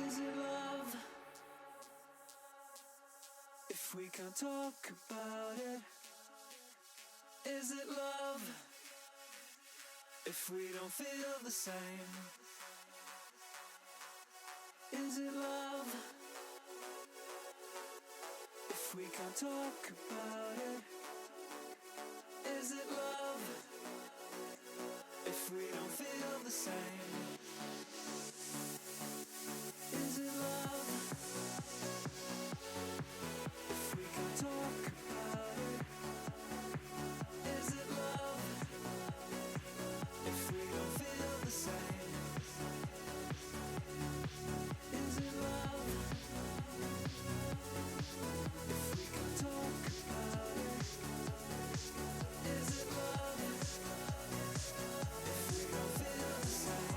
Is it love if we can't talk about it? Is it love if we don't feel the same? Is it love if we can't talk about it? Is it love if we don't feel the same? Is it love if we can talk about it? Is it love if we don't feel the same? Is it love if we can talk about it? Is it love if we don't feel the same?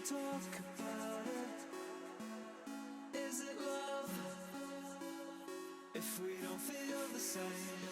talk about it? Is it love if we don't feel the same?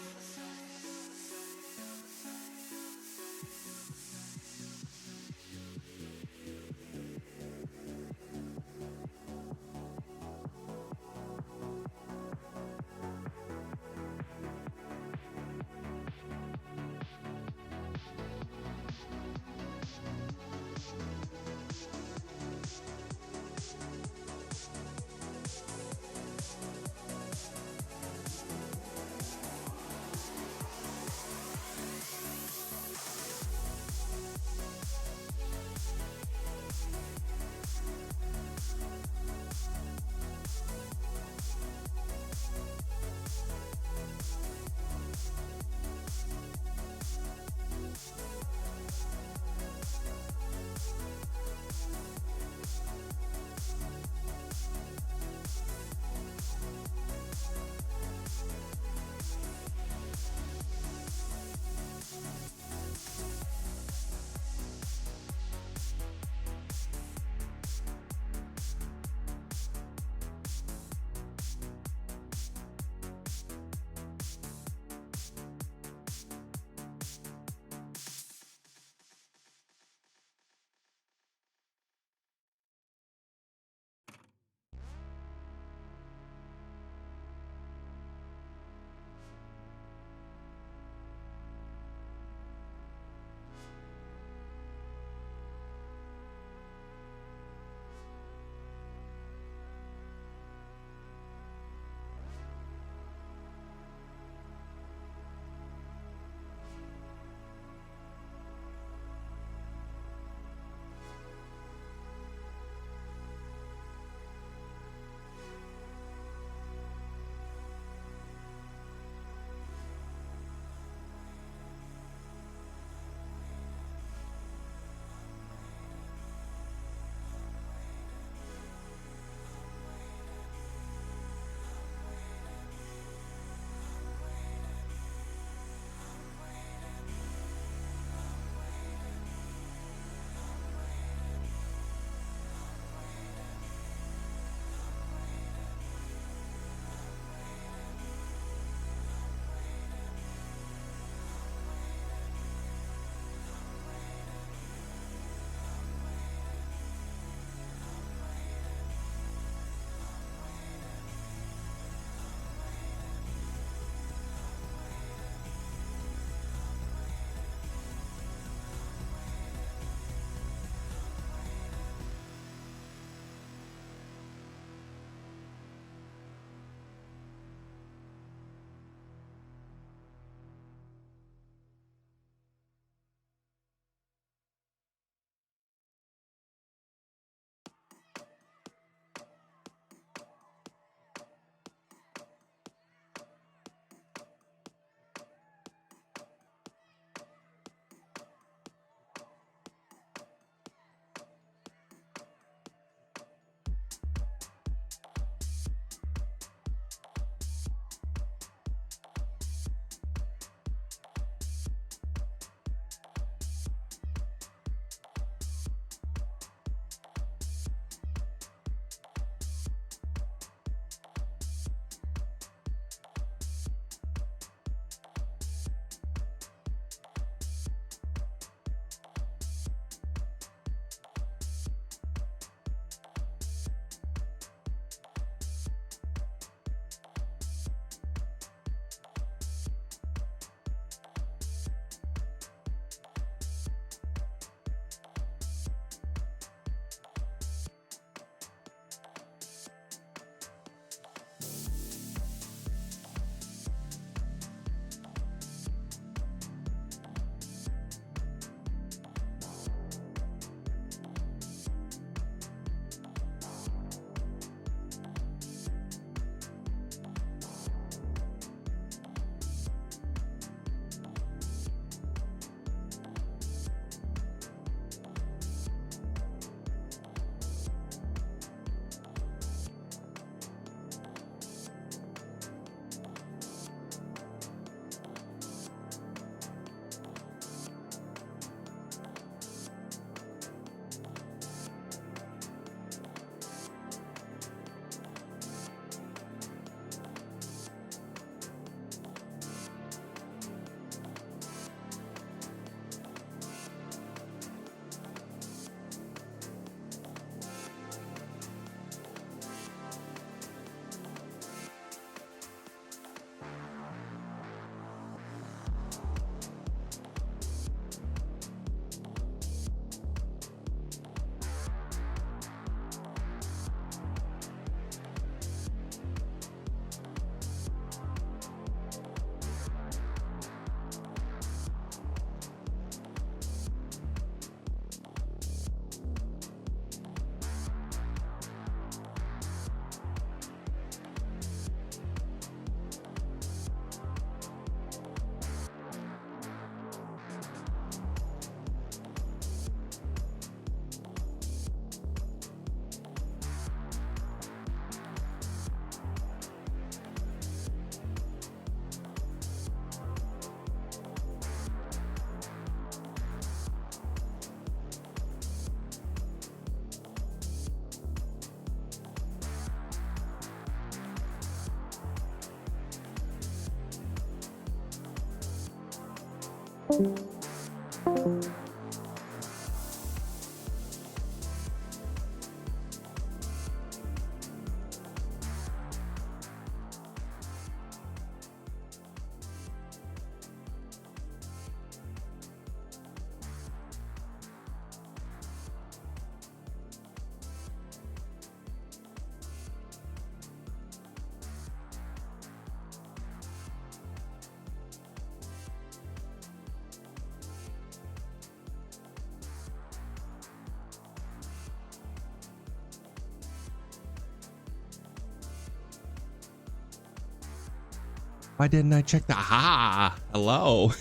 Why didn't I check the hello?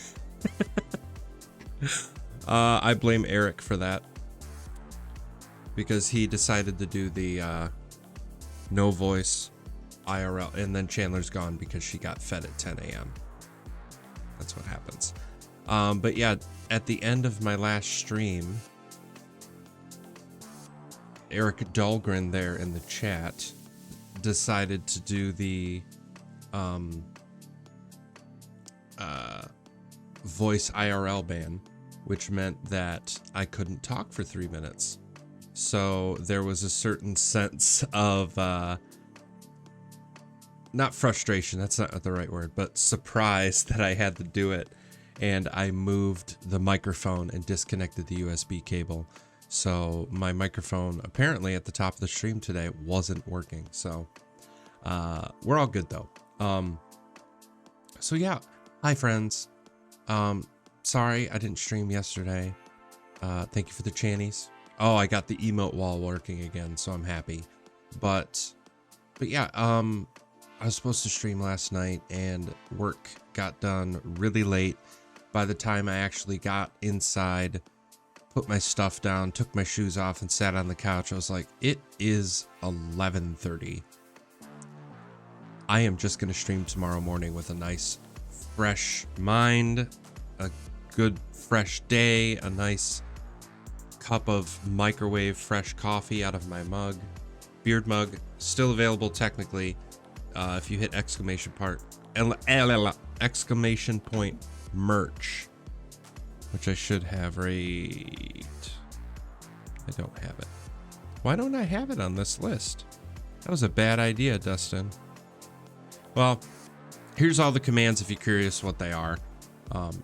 I blame Eric for that because he decided to do the no voice IRL, and then Chandler's gone because she got fed at 10 a.m. That's what happens. But yeah, at the end of my last stream, Eric Dahlgren there in the chat decided to do the voice IRL ban, which meant that I couldn't talk for 3 minutes. So there was a certain sense of not frustration, that's not the right word, but surprise that I had to do it. And I moved the microphone and disconnected the USB cable. So my microphone apparently at the top of the stream today wasn't working. So we're all good though. So yeah, hi friends. Sorry I didn't stream yesterday. Thank you for the channies. Oh, I got the emote wall working again, so I'm happy. But yeah, I was supposed to stream last night and work got done really late. By the time I actually got inside, put my stuff down, took my shoes off and sat on the couch, I was like, it is 11:30. I am just going to stream tomorrow morning with a nice fresh mind, a good fresh day, a nice cup of microwave fresh coffee out of my mug. Beard mug, still available technically. If you hit exclamation point merch, which I should have right. I don't have it. Why don't I have it on this list? That was a bad idea, Dustin. Well, here's all the commands if you're curious what they are.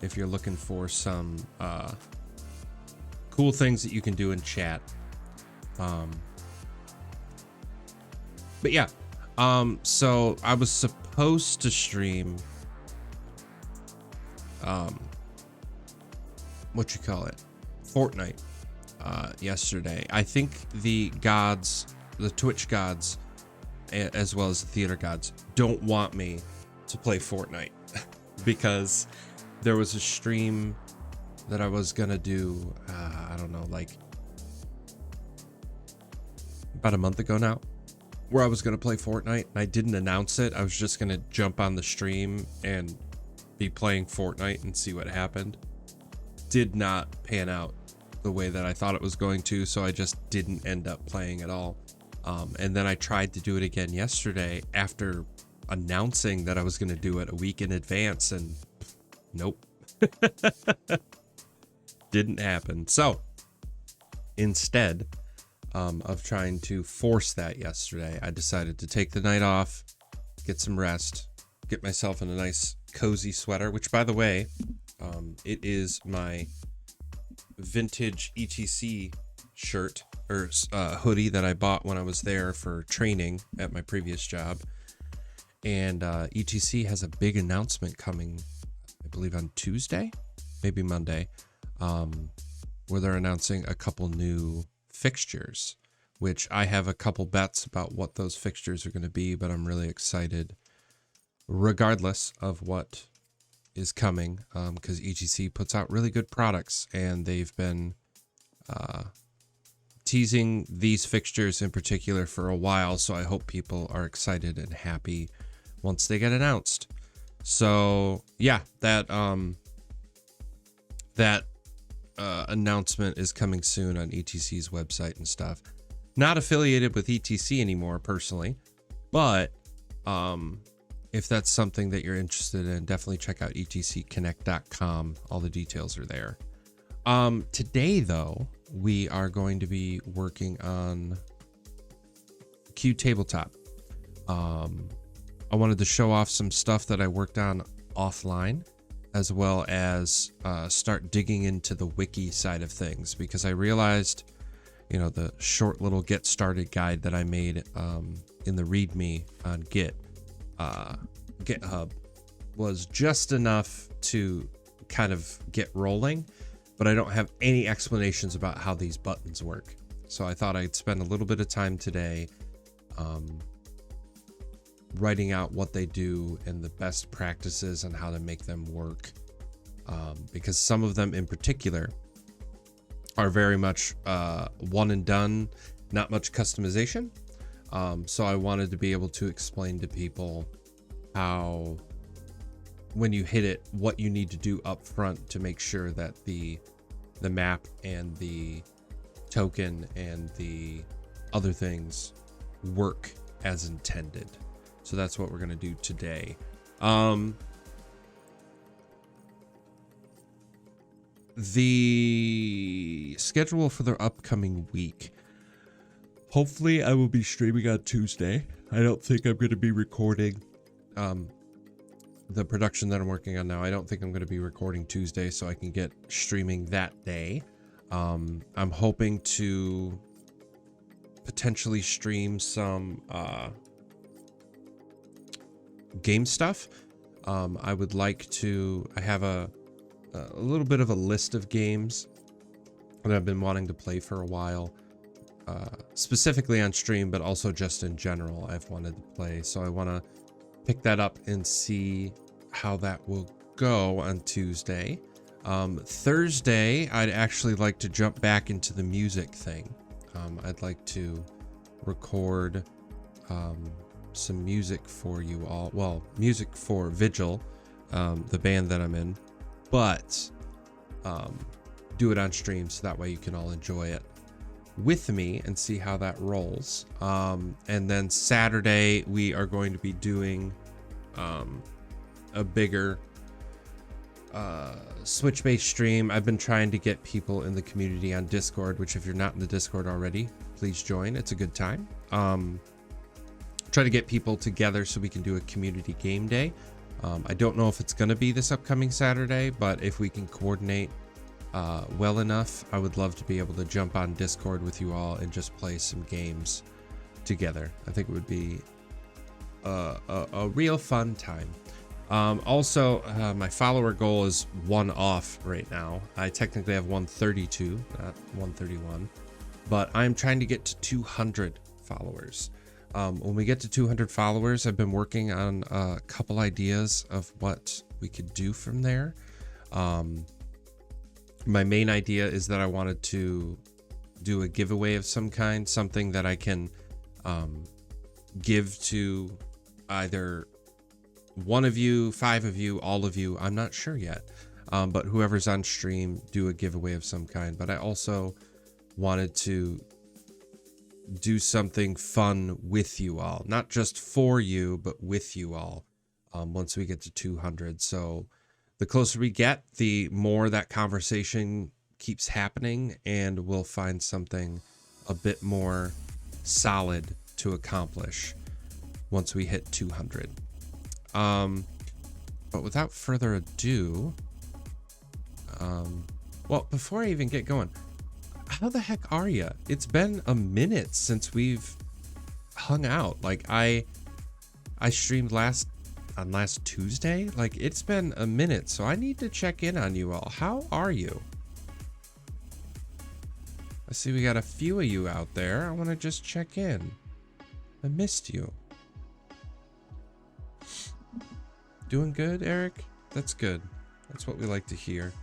If you're looking for some cool things that you can do in chat. But yeah, so I was supposed to stream Fortnite yesterday. I think the gods, the Twitch gods, as well as the theater gods, don't want me to play Fortnite because there was a stream that I was gonna do, I don't know, like about a month ago now, where I was gonna play Fortnite and I didn't announce it. I was just gonna jump on the stream and be playing Fortnite and see what happened. Did not pan out the way that I thought it was going to, so I just didn't end up playing at all. And then I tried to do it again yesterday after announcing that I was going to do it a week in advance, and nope. Didn't happen. So instead of trying to force that yesterday, I decided to take the night off, get some rest, get myself in a nice cozy sweater, which by the way, it is my vintage ETC shirt or hoodie that I bought when I was there for training at my previous job. And ETC has a big announcement coming, I believe on Tuesday, maybe Monday, where they're announcing a couple new fixtures, which I have a couple bets about what those fixtures are going to be, but I'm really excited regardless of what is coming, because ETC puts out really good products, and they've been teasing these fixtures in particular for a while, so I hope people are excited and happy once they get announced. So yeah, that announcement is coming soon on ETC's website and stuff. Not affiliated with ETC anymore personally, but if that's something that you're interested in, definitely check out etcconnect.com. All the details are there. Today, though, we are going to be working on QTableTop. I wanted to show off some stuff that I worked on offline, as well as start digging into the wiki side of things, because I realized, you know, the short little get started guide that I made in the README on GitHub was just enough to kind of get rolling, but I don't have any explanations about how these buttons work. So I thought I'd spend a little bit of time today writing out what they do and the best practices and how to make them work, because some of them in particular are very much one and done, not much customization. So I wanted to be able to explain to people how, when you hit it, what you need to do up front to make sure that the map and the token and the other things work as intended. So that's what we're going to do today. The schedule for the upcoming week. Hopefully I will be streaming on Tuesday. I don't think I'm going to be recording the production that I'm working on now. I don't think I'm going to be recording Tuesday, so I can get streaming that day. I'm hoping to potentially stream some game stuff. I would like to, I have a little bit of a list of games that I've been wanting to play for a while, specifically on stream, but also just in general I've wanted to play. So I want to pick that up and see how that will go on Tuesday. Thursday, I'd actually like to jump back into the music thing. I'd like to record some music for you all. Well, music for Vigil, the band that I'm in, but do it on stream so that way you can all enjoy it with me and see how that rolls. And then Saturday, we are going to be doing a bigger Switch-based stream. I've been trying to get people in the community on Discord, which if you're not in the Discord already, please join. It's a good time. Try to get people together so we can do a community game day. I don't know if it's going to be this upcoming Saturday, but if we can coordinate well enough, I would love to be able to jump on Discord with you all and just play some games together. I think it would be a real fun time. Also, my follower goal is 1 off right now. I technically have 132, not 131, but I'm trying to get to 200 followers. When we get to 200 followers, I've been working on a couple ideas of what we could do from there. My main idea is that I wanted to do a giveaway of some kind, something that I can give to either one of you, 5 of you, all of you, I'm not sure yet, but whoever's on stream, do a giveaway of some kind. But I also wanted to do something fun with you all, not just for you, but with you all, once we get to 200. So the closer we get, the more that conversation keeps happening, and we'll find something a bit more solid to accomplish once we hit 200. But without further ado, well, before I even get going, how the heck are you? It's been a minute since we've hung out. Like I streamed last Tuesday. Like it's been a minute, so I need to check in on you all. How are you? I see we got a few of you out there. I want to just check in. I missed you. Doing good, Eric? That's good. That's what we like to hear.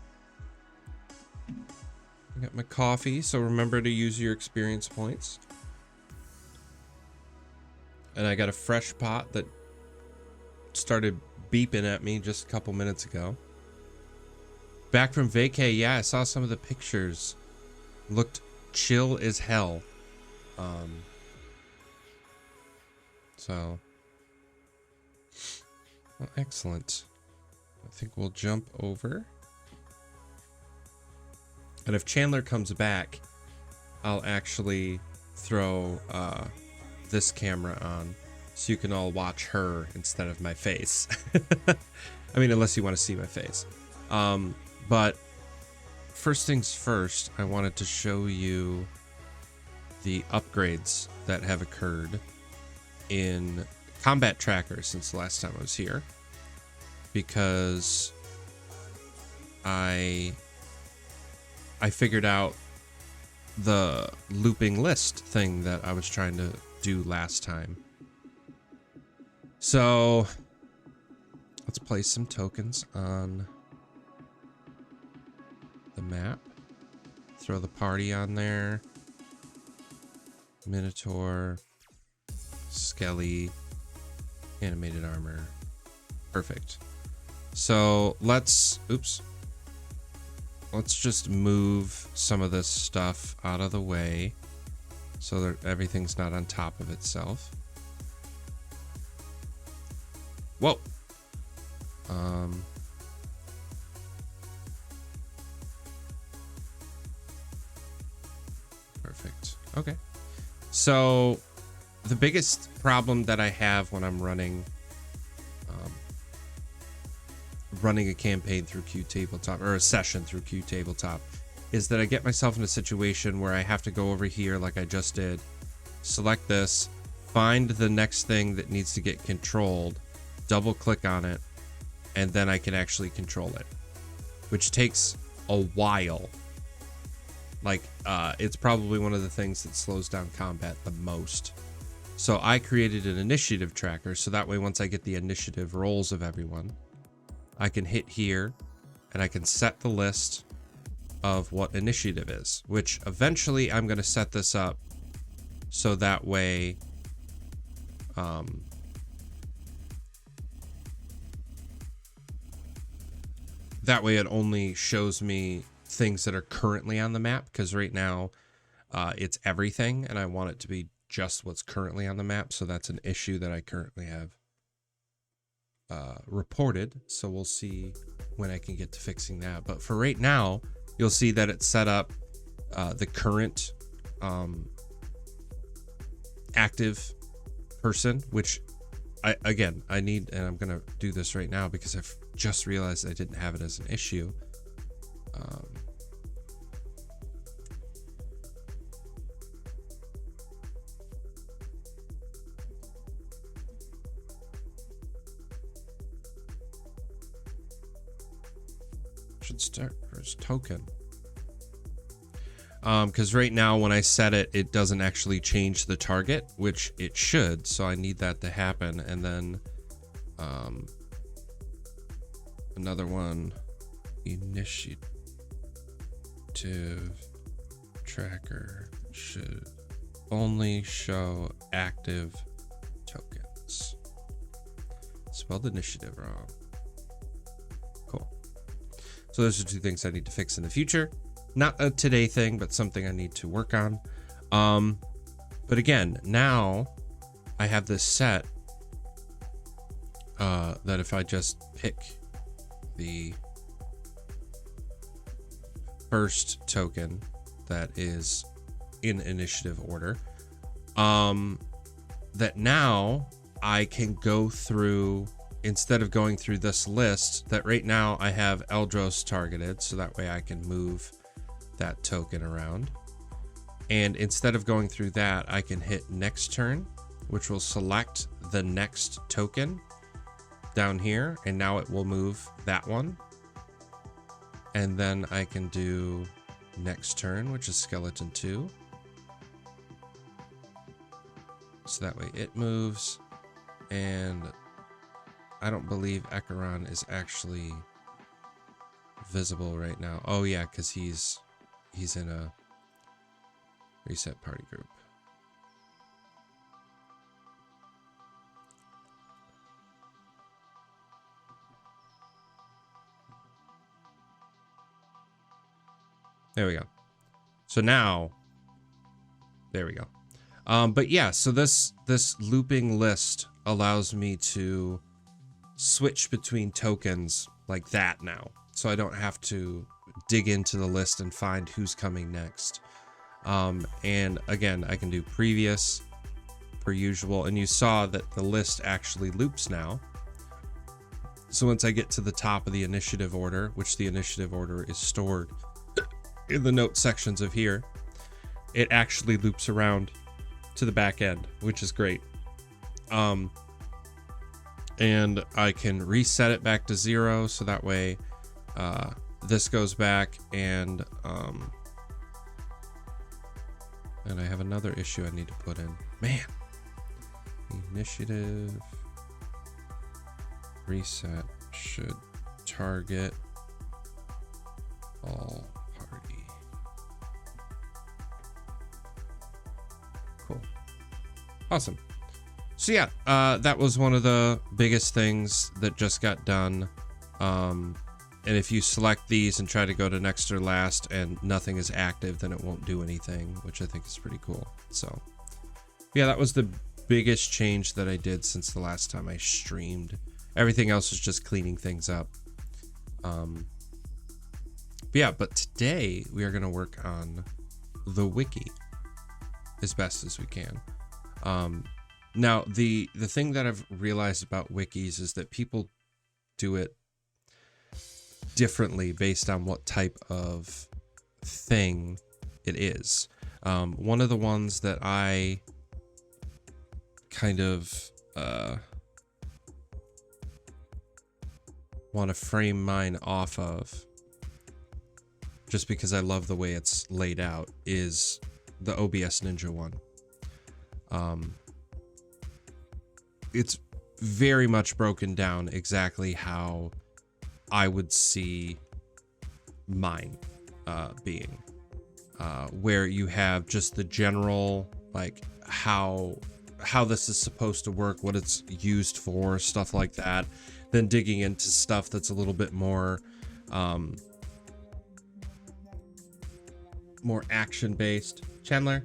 I got my coffee, so remember to use your experience points. And I got a fresh pot that started beeping at me just a couple minutes ago. Back from vacay, yeah, I saw some of the pictures. Looked chill as hell. So Well, excellent. I think we'll jump over. And if Chandler comes back, I'll actually throw this camera on so you can all watch her instead of my face. I mean, unless you want to see my face. But first things first, I wanted to show you the upgrades that have occurred in Combat Tracker since the last time I was here, because I figured out the looping list thing that I was trying to do last time. So let's place some tokens on the map. Throw the party on there. Minotaur, Skelly, animated armor. Perfect. So let's just move some of this stuff out of the way so that everything's not on top of itself. Whoa. Perfect. Okay. So the biggest problem that I have when I'm running a campaign through QTableTop, or a session through QTableTop, is that I get myself in a situation where I have to go over here like I just did, select this, find the next thing that needs to get controlled, double click on it, and then I can actually control it, which takes a while. Like, it's probably one of the things that slows down combat the most. So I created an initiative tracker, so that way once I get the initiative rolls of everyone, I can hit here and I can set the list of what initiative is, which eventually I'm going to set this up so that way it only shows me things that are currently on the map, because right now it's everything and I want it to be just what's currently on the map. So that's an issue that I currently have reported, so we'll see when I can get to fixing that. But for right now, you'll see that it's set up the current active person, which I need, and I'm gonna do this right now because I've just realized I didn't have it as an issue. Should start first token, because right now when I set it, it doesn't actually change the target, which it should, so I need that to happen. And then another one, initiative tracker should only show active tokens. Spelled initiative wrong. Cool. So those are two things I need to fix in the future. Not a today thing, but something I need to work on. But again, now I have this set that if I just pick the first token that is in initiative order, that now I can go through, instead of going through this list, that right now I have Eldros targeted, so that way I can move that token around. And instead of going through that, I can hit next turn, which will select the next token down here, and now it will move that one. And then I can do next turn, which is skeleton 2. So that way it moves, and I don't believe Echaron is actually visible right now. Oh yeah, because he's in a reset party group. There we go. So now, there we go. But yeah, so this looping list allows me to switch between tokens like that now. So I don't have to dig into the list and find who's coming next. And again, I can do previous per usual. And you saw that the list actually loops now. So once I get to the top of the initiative order, which the initiative order is stored in the note sections of here, it actually loops around to the back end, which is great. And I can reset it back to 0, so that way this goes back, and I have another issue I need to put in. Man, initiative reset should target all party. Cool. Awesome. So yeah, that was one of the biggest things that just got done. And if you select these and try to go to next or last and nothing is active, then it won't do anything, which I think is pretty cool. So yeah, that was the biggest change that I did since the last time I streamed. Everything else is just cleaning things up. But today we are going to work on the wiki as best as we can. Now, the thing that I've realized about wikis is that people do it differently based on what type of thing it is. One of the ones that I kind of want to frame mine off of, just because I love the way it's laid out, is the OBS Ninja one. It's very much broken down exactly how I would see mine being, where you have just the general, like how this is supposed to work, what it's used for, stuff like that, then digging into stuff that's a little bit more more action based. Chandler,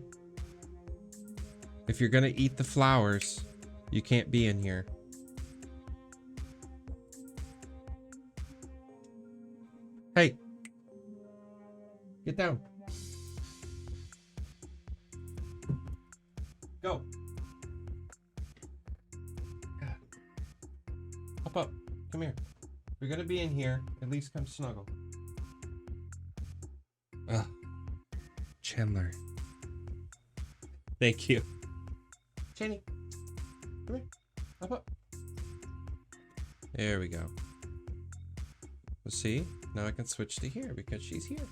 if you're gonna eat the flowers, you can't be in here. Hey, get down. Go. God. Hop up. Come here. If you're gonna be in here, at least come snuggle. Ugh. Chandler. Thank you. Channy, come here. Hop up. There we go. Well, see? Now I can switch to here because she's here.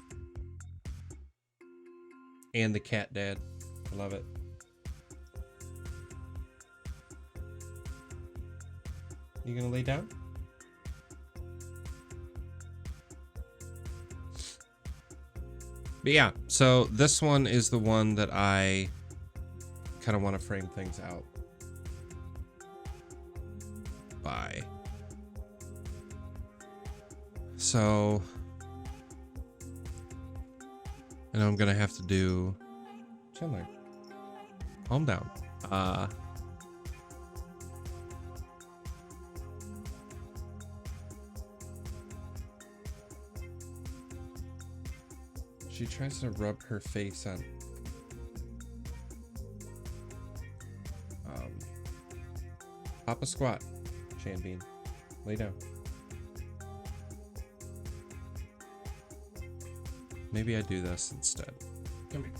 And the cat dad. I love it. You gonna lay down? But yeah, so this one is the one that I kind of want to frame things out by. So I know I'm gonna have to do Chandler. Calm down. She tries to rub her face on Pop a squat, Shanbean. Lay down. Maybe I do this instead. Come here.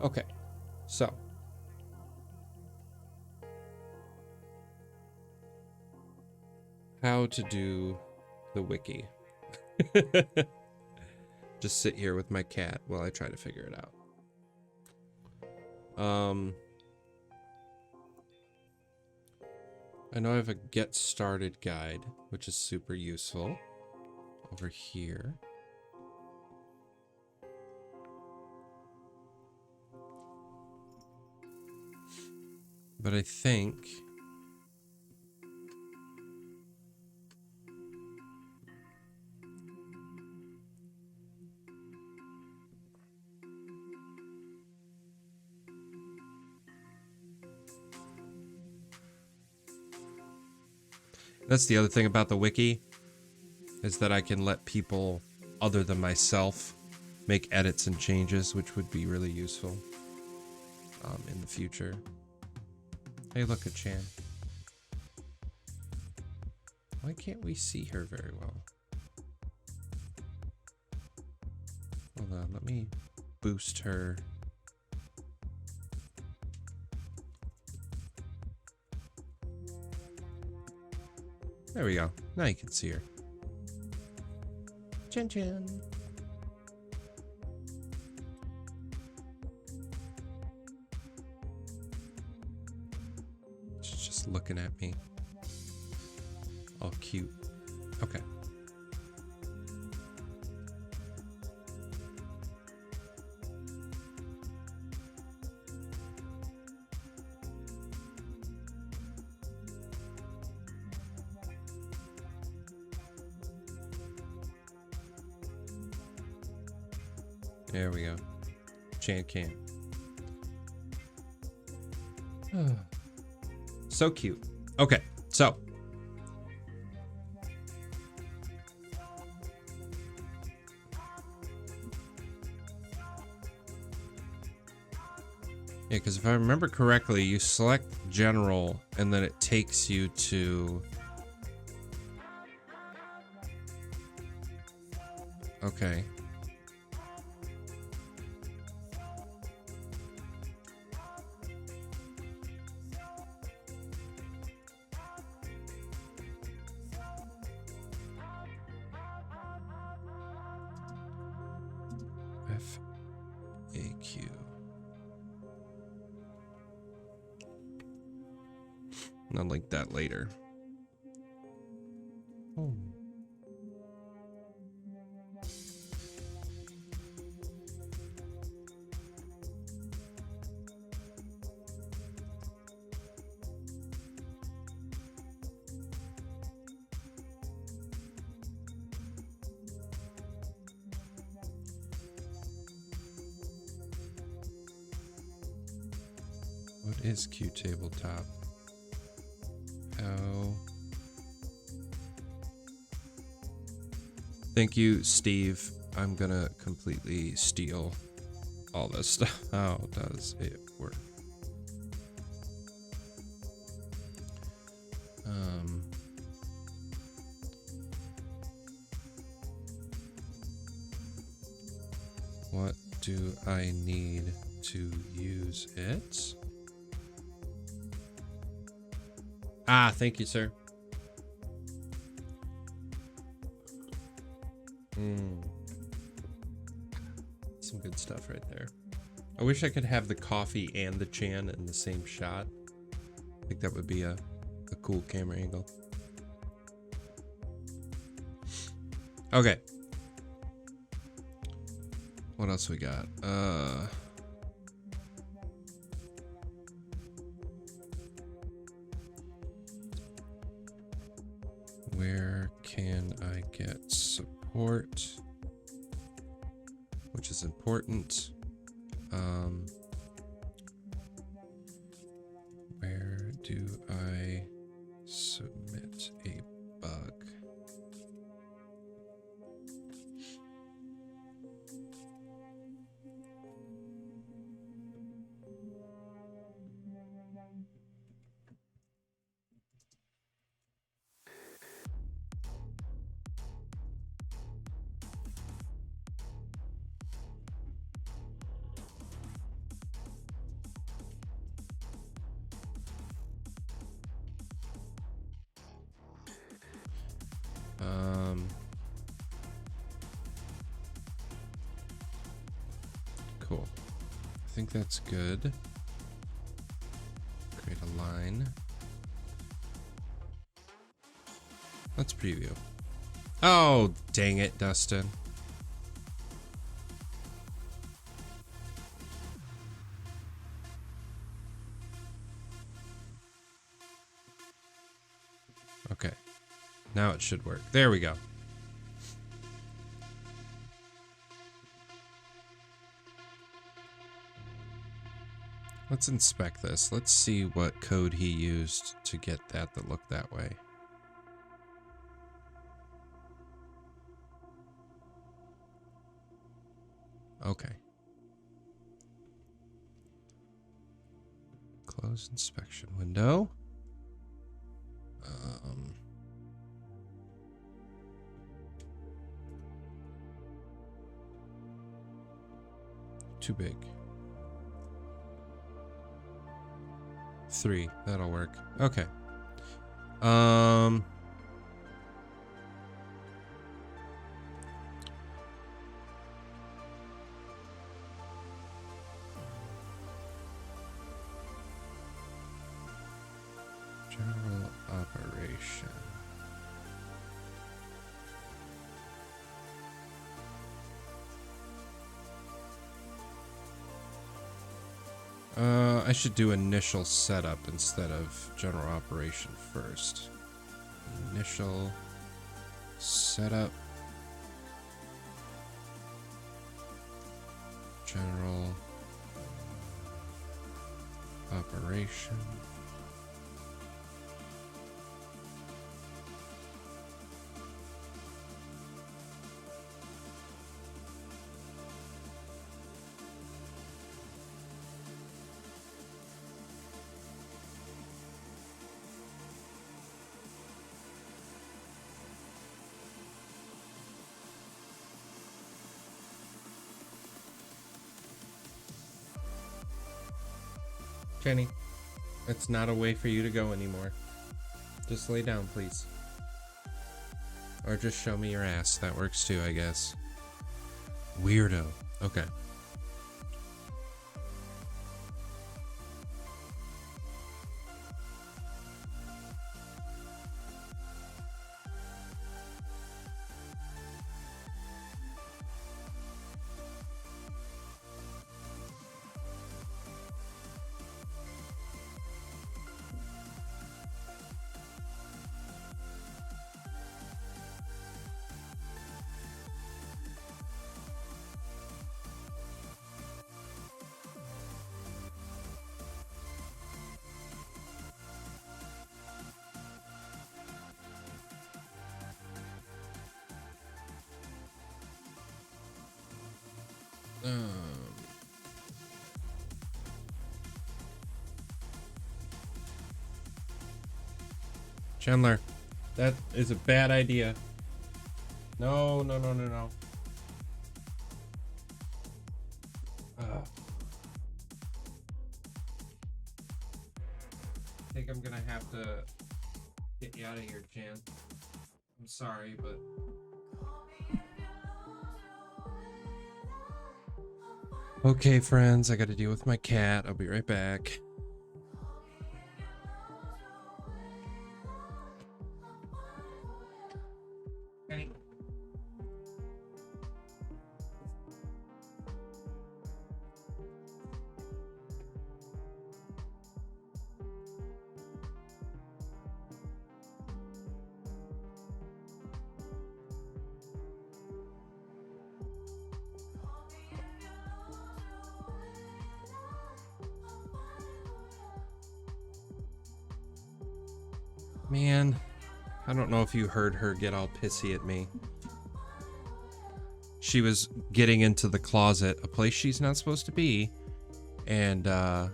Okay, so how to do the wiki. Just sit here with my cat while I try to figure it out. I know I have a get started guide, which is super useful over here. But I think That's the other thing about the wiki, is that I can let people other than myself make edits and changes, which would be really useful in the future. Hey, look at Chan. Why can't we see her very well? Hold on, let me boost her. There we go. Now you can see her. Chin chin. She's just looking at me. All cute. Okay. There we go. Chan can. So cute. Okay, so. Yeah, because if I remember correctly, you select general and then it takes you to. Okay. FAQ. And I'll link that later. Oh. What is QTableTop? How? Thank you, Steve. I'm gonna completely steal all this stuff. How does it work? What do I need to use it? Ah, thank you, sir. Some good stuff right there. I wish I could have the coffee and the Chan in the same shot. I think that would be a cool camera angle. Okay. What else we got? Where can I get support? Which is important. Where do I submit a bug? Cool. I think that's good. Create a line. Let's preview. Oh, dang it, Dustin. Okay. Now it should work. There we go. Let's inspect this. Let's see what code he used to get that looked that way. Okay. Close inspection window. Too big. 3. That'll work. Okay. General operation. I should do initial setup instead of general operation first. Initial setup. General operation. Jenny, it's not a way for you to go anymore. Just lay down, please. Or just show me your ass. That works too, I guess. Weirdo. Okay. Chandler, that is a bad idea. No. I think I'm gonna have to get you out of here, Chan. I'm sorry, but... Okay, friends, I gotta deal with my cat. I'll be right back. Okay. Man, I don't know if you heard her get all pissy at me. She was getting into the closet, a place she's not supposed to be, and I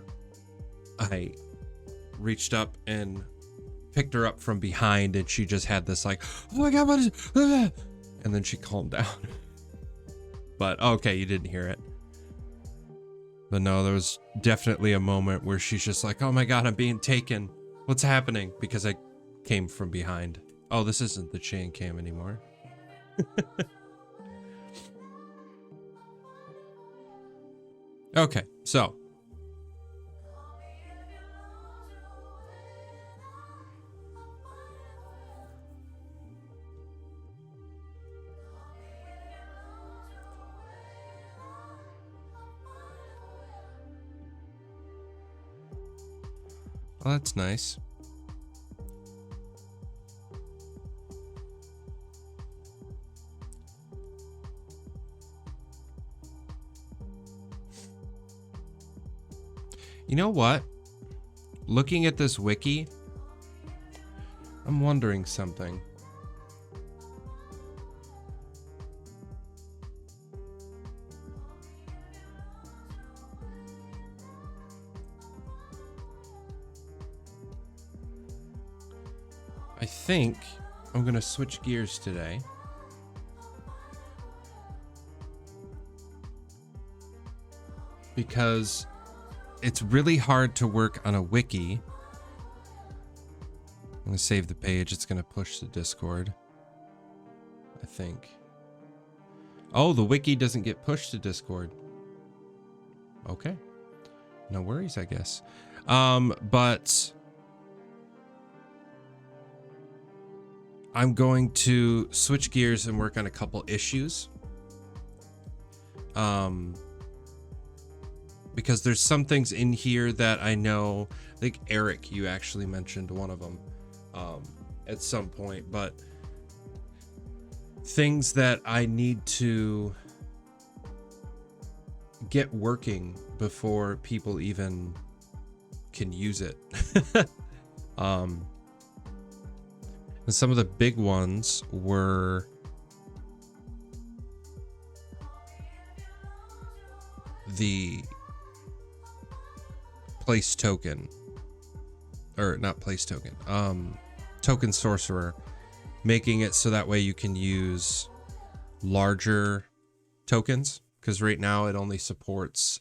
reached up and picked her up from behind, and she just had this like, oh my god, what is it? And then she calmed down. But okay, you didn't hear it. But no, there was definitely a moment where she's just like, oh my god, I'm being taken. What's happening? Because I came from behind. Oh, this isn't the chain cam anymore. Okay, so. Well, that's nice. You know what? Looking at this wiki, I'm wondering something. I think I'm going to switch gears today. Because it's really hard to work on a wiki. I'm going to save the page. It's going to push to Discord, I think. Oh, the wiki doesn't get pushed to Discord. Okay. No worries, I guess. But I'm going to switch gears and work on a couple issues. Because there's some things in here that I know, I think Eric, you actually mentioned one of them at some point, but things that I need to get working before people even can use it. And some of the big ones were the place token, or not place token, token sorcerer, making it so that way you can use larger tokens, because right now it only supports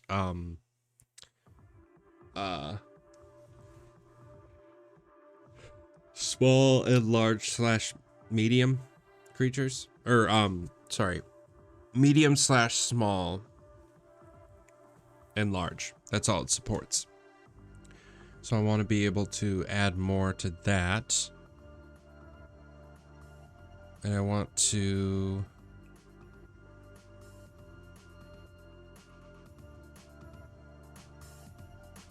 small and large slash medium creatures, or sorry, medium slash small and large. That's all it supports. So I want to be able to add more to that. And I want to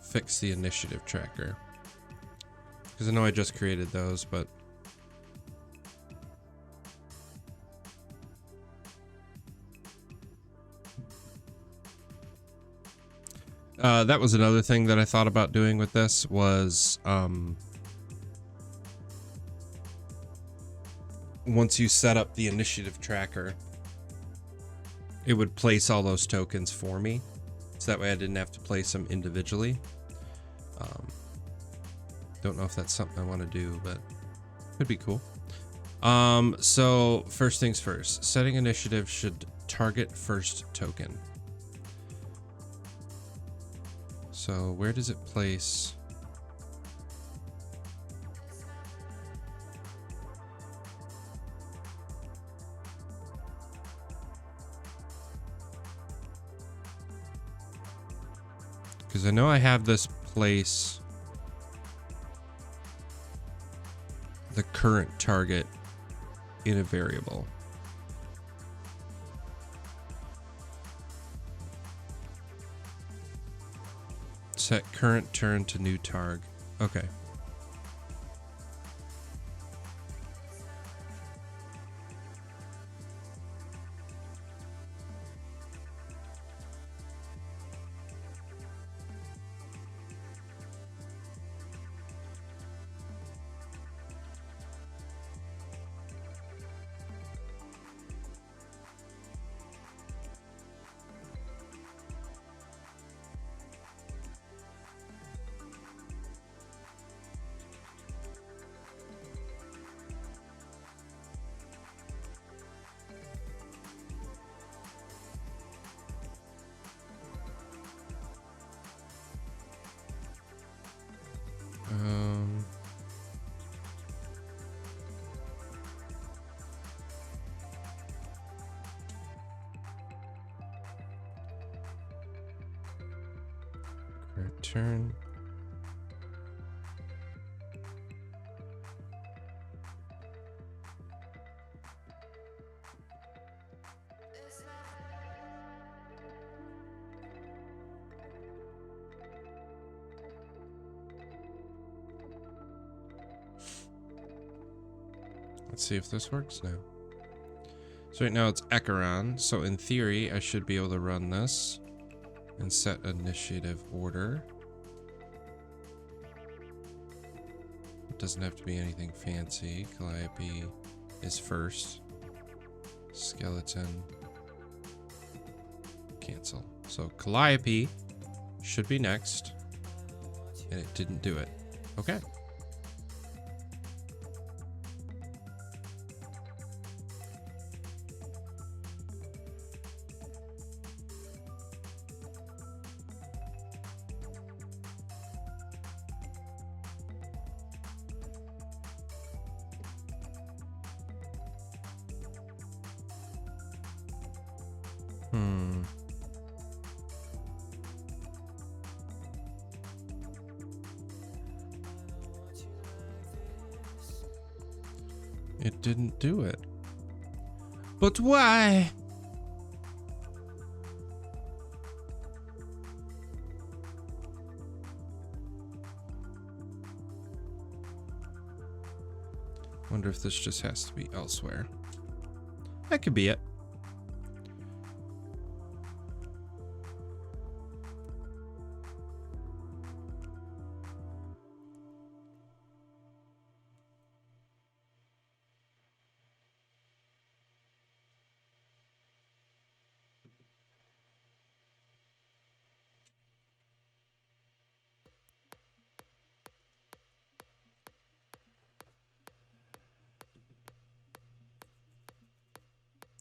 fix the initiative tracker. Because I know I just created those, but that was another thing that I thought about doing with this was once you set up the initiative tracker, it would place all those tokens for me. So that way I didn't have to place them individually. Don't know if that's something I want to do, but could be cool. So first things first, setting initiative should target first token. So where does it place? Because I know I have this place the current target in a variable. Set current turn to new targ. Okay. Turn. Let's see if this works now. So right now it's Echeron, so in theory I should be able to run this and set initiative order. It doesn't have to be anything fancy. Calliope is first. Skeleton. Cancel. So Calliope should be next. And it didn't do it. Okay. It didn't do it. But why? Wonder if this just has to be elsewhere. That could be it.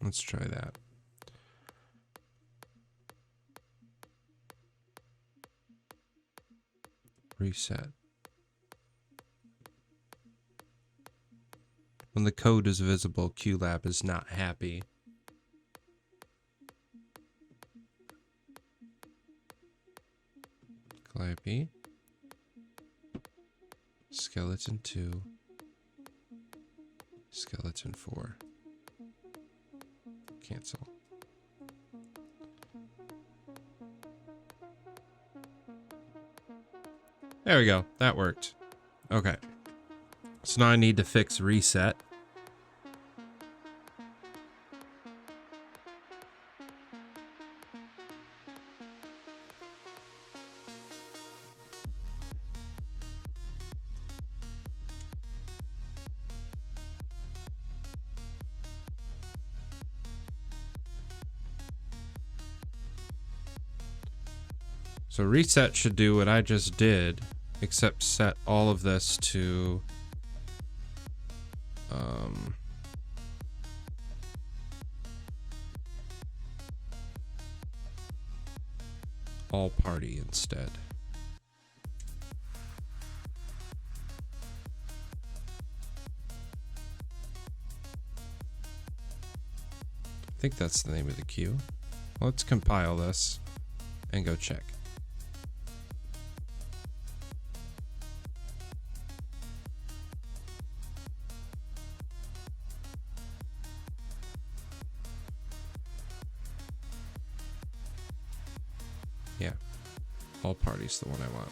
Let's try that. Reset. When the code is visible, QLab is not happy. Calliope. Skeleton 2. Skeleton 4. Cancel. There we go. That worked. Okay. So now I need to fix reset. So reset should do what I just did, except set all of this to all party instead. I think that's the name of the queue. Let's compile this and go check. Yeah, all parties, the one I want.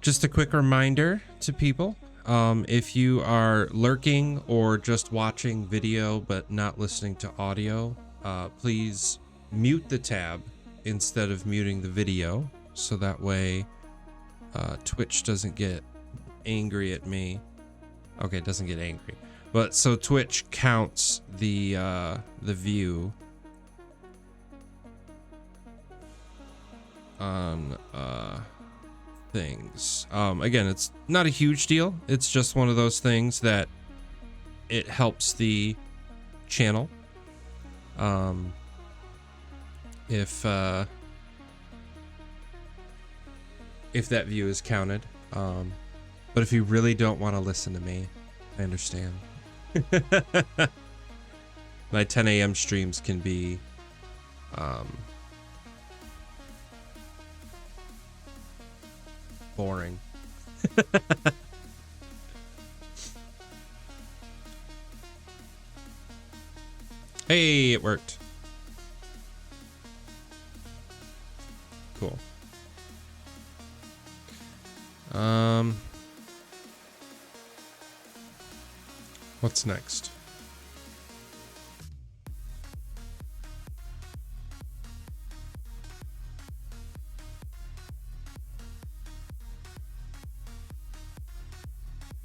Just a quick reminder to people. If you are lurking or just watching video but not listening to audio, please mute the tab instead of muting the video, so that way Twitch doesn't get angry at me. Okay, it doesn't get angry, but so Twitch counts the view on things. Again, it's not a huge deal. It's just one of those things that it helps the channel. If that view is counted. But if you really don't want to listen to me, I understand. My 10 a.m. streams can be boring. Hey, it worked. Cool. What's next?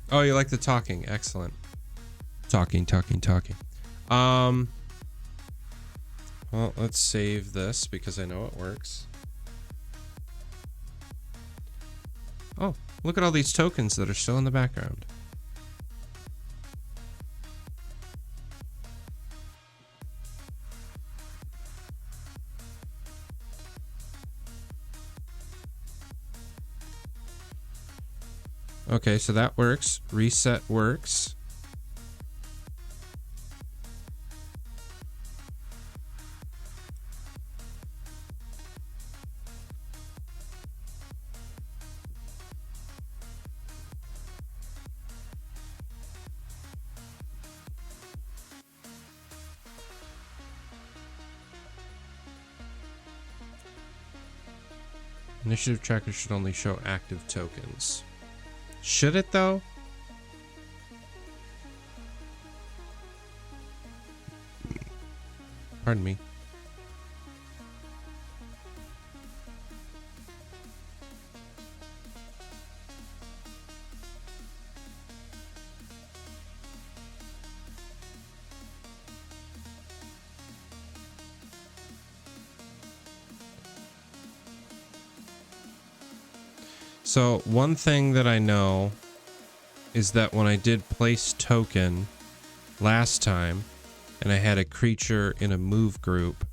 Oh, you like the talking. Excellent. Talking. Well, let's save this because I know it works. Oh, look at all these tokens that are still in the background. Okay, so that works. Reset works. Initiative tracker should only show active tokens. Should it though? Pardon me. So one thing that I know is that when I did place token last time and I had a creature in a move group,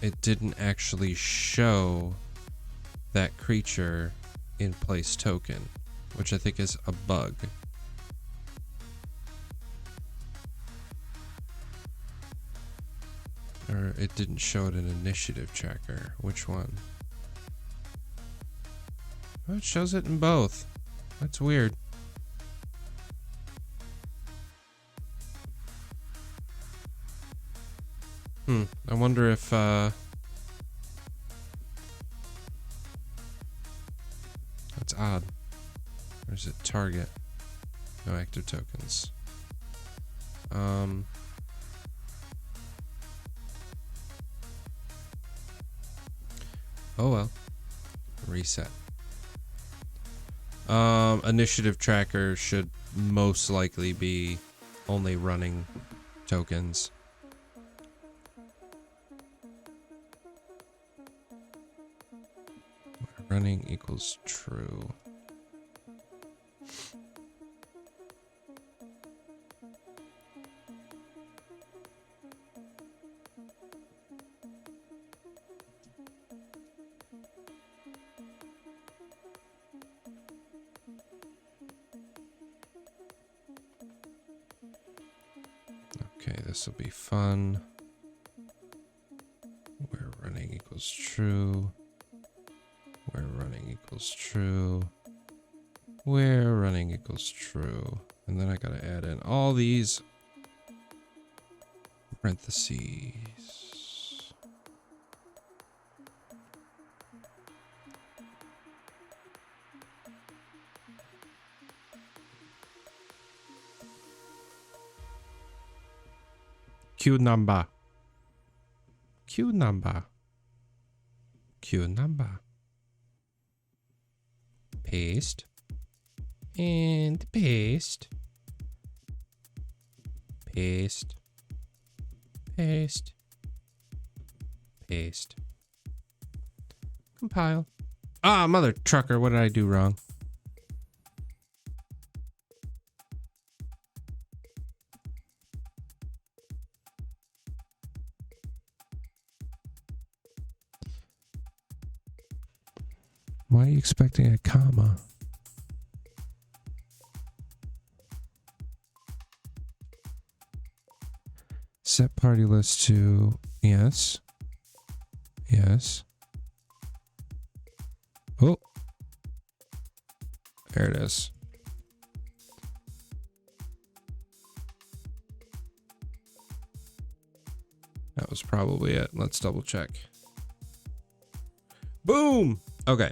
it didn't actually show that creature in place token, which I think is a bug. Or it didn't show it in initiative tracker. Which one? Oh, it shows it in both. That's weird. I wonder if that's odd. Or is it target? No active tokens. Oh well. Reset. Initiative tracker should most likely be only running tokens. Running equals true. Okay, this will be fun. Where running equals true. Where running equals true. Where running equals true. And then I gotta add in all these parentheses. Q number. Q number. Q number. Paste. And paste. Paste. Paste. Paste. Compile. Ah, mother trucker, what did I do wrong? Why are you expecting a comma? Set party list to yes. Yes. Oh. There it is. That was probably it. Let's double check. Boom. Okay.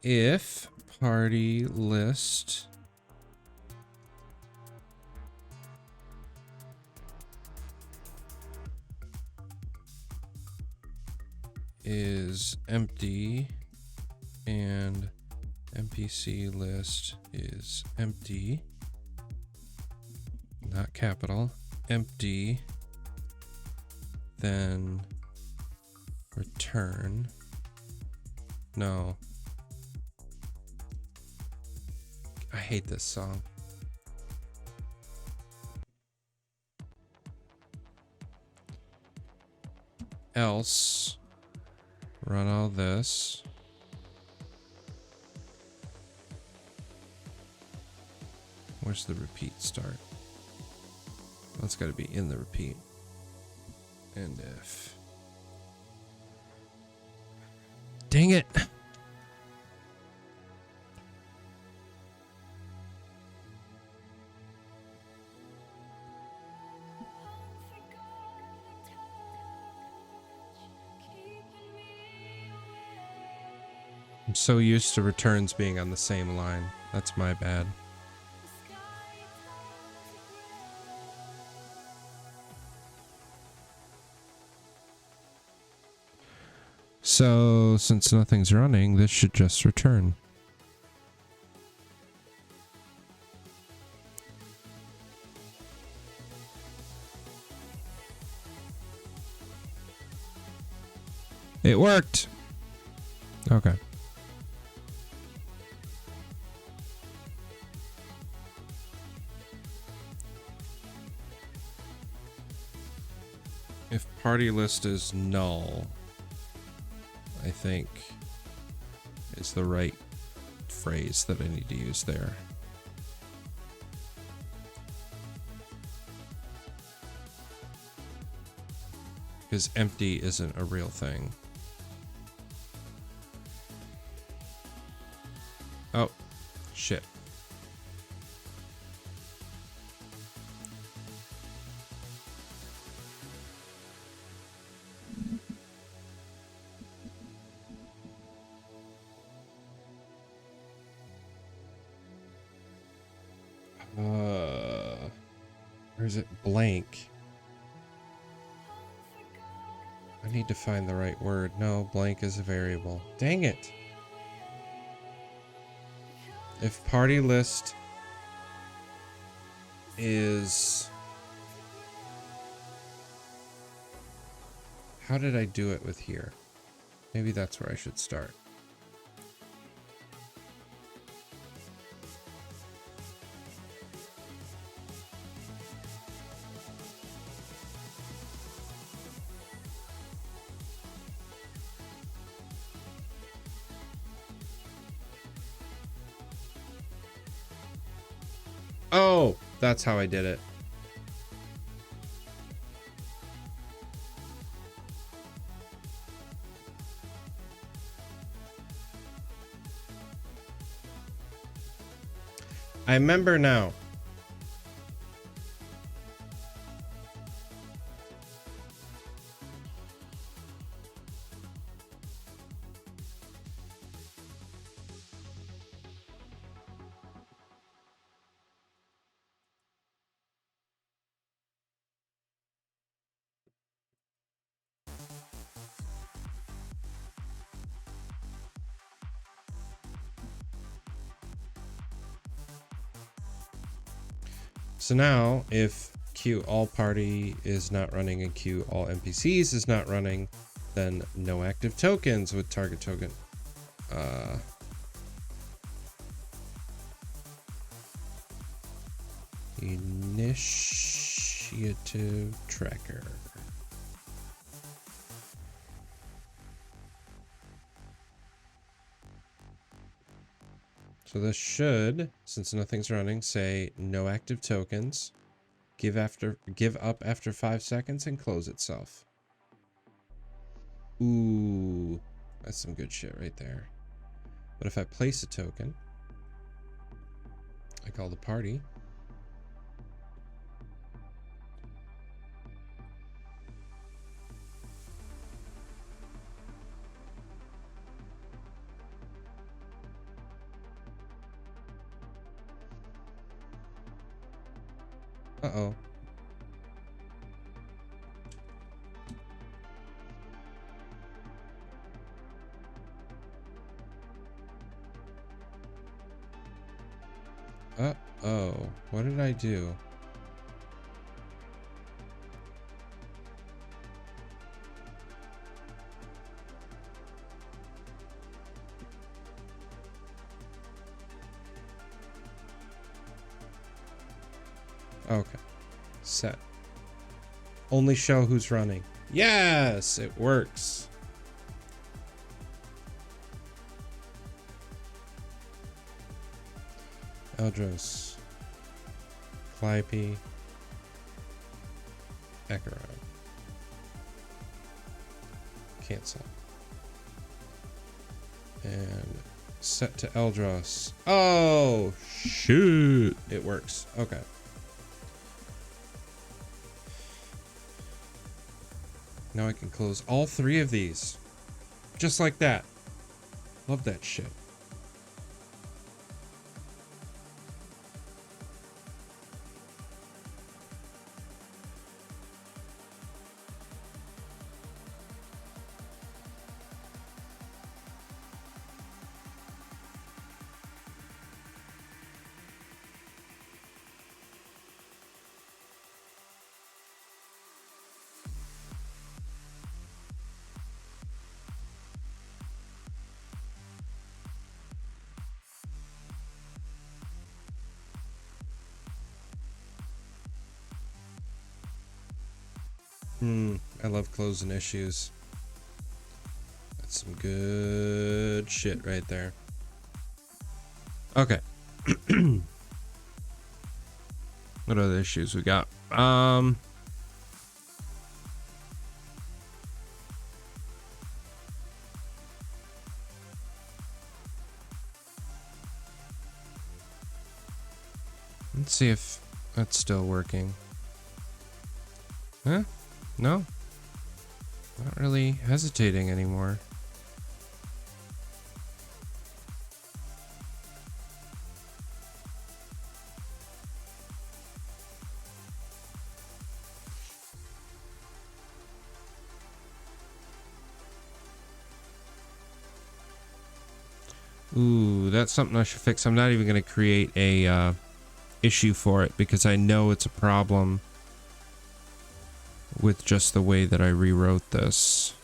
If party list is empty and NPC list is empty, not capital, empty, then return. No. I hate this song. else run all this. Where's the repeat start? That's got to be in the repeat. And if... Dang it! I'm so used to returns being on the same line. That's my bad. So, since nothing's running, this should just return. It worked! Okay. If party list is null, I think is the right phrase that I need to use there. Because empty isn't a real thing. Oh, shit. Or is it blank? I need to find the right word. No, blank is a variable. Dang it. If party list is... How did I do it with here? Maybe that's where I should start. Oh, that's how I did it. I remember now. So now, if Q all party is not running and Q all NPCs is not running, then no active tokens with target token. Initiative tracker. So this should, since nothing's running, say no active tokens, give up after 5 seconds and close itself. Ooh, that's some good shit right there. But if I place a token, I call the party. Uh-oh. Uh-oh. What did I do? Okay. Set. Only show who's running. Yes, it works. Eldros, Calliope, Echo. Cancel. And set to Eldros. Oh, shoot. It works. Okay. Now I can close all 3 of these. Just like that. Love that shit. I love closing issues. That's some good shit right there. Okay. What other issues we got? Let's see if that's still working. Huh? No? Not really hesitating anymore. Ooh, that's something I should fix. I'm not even going to create a issue for it because I know it's a problem with just the way that I rewrote this.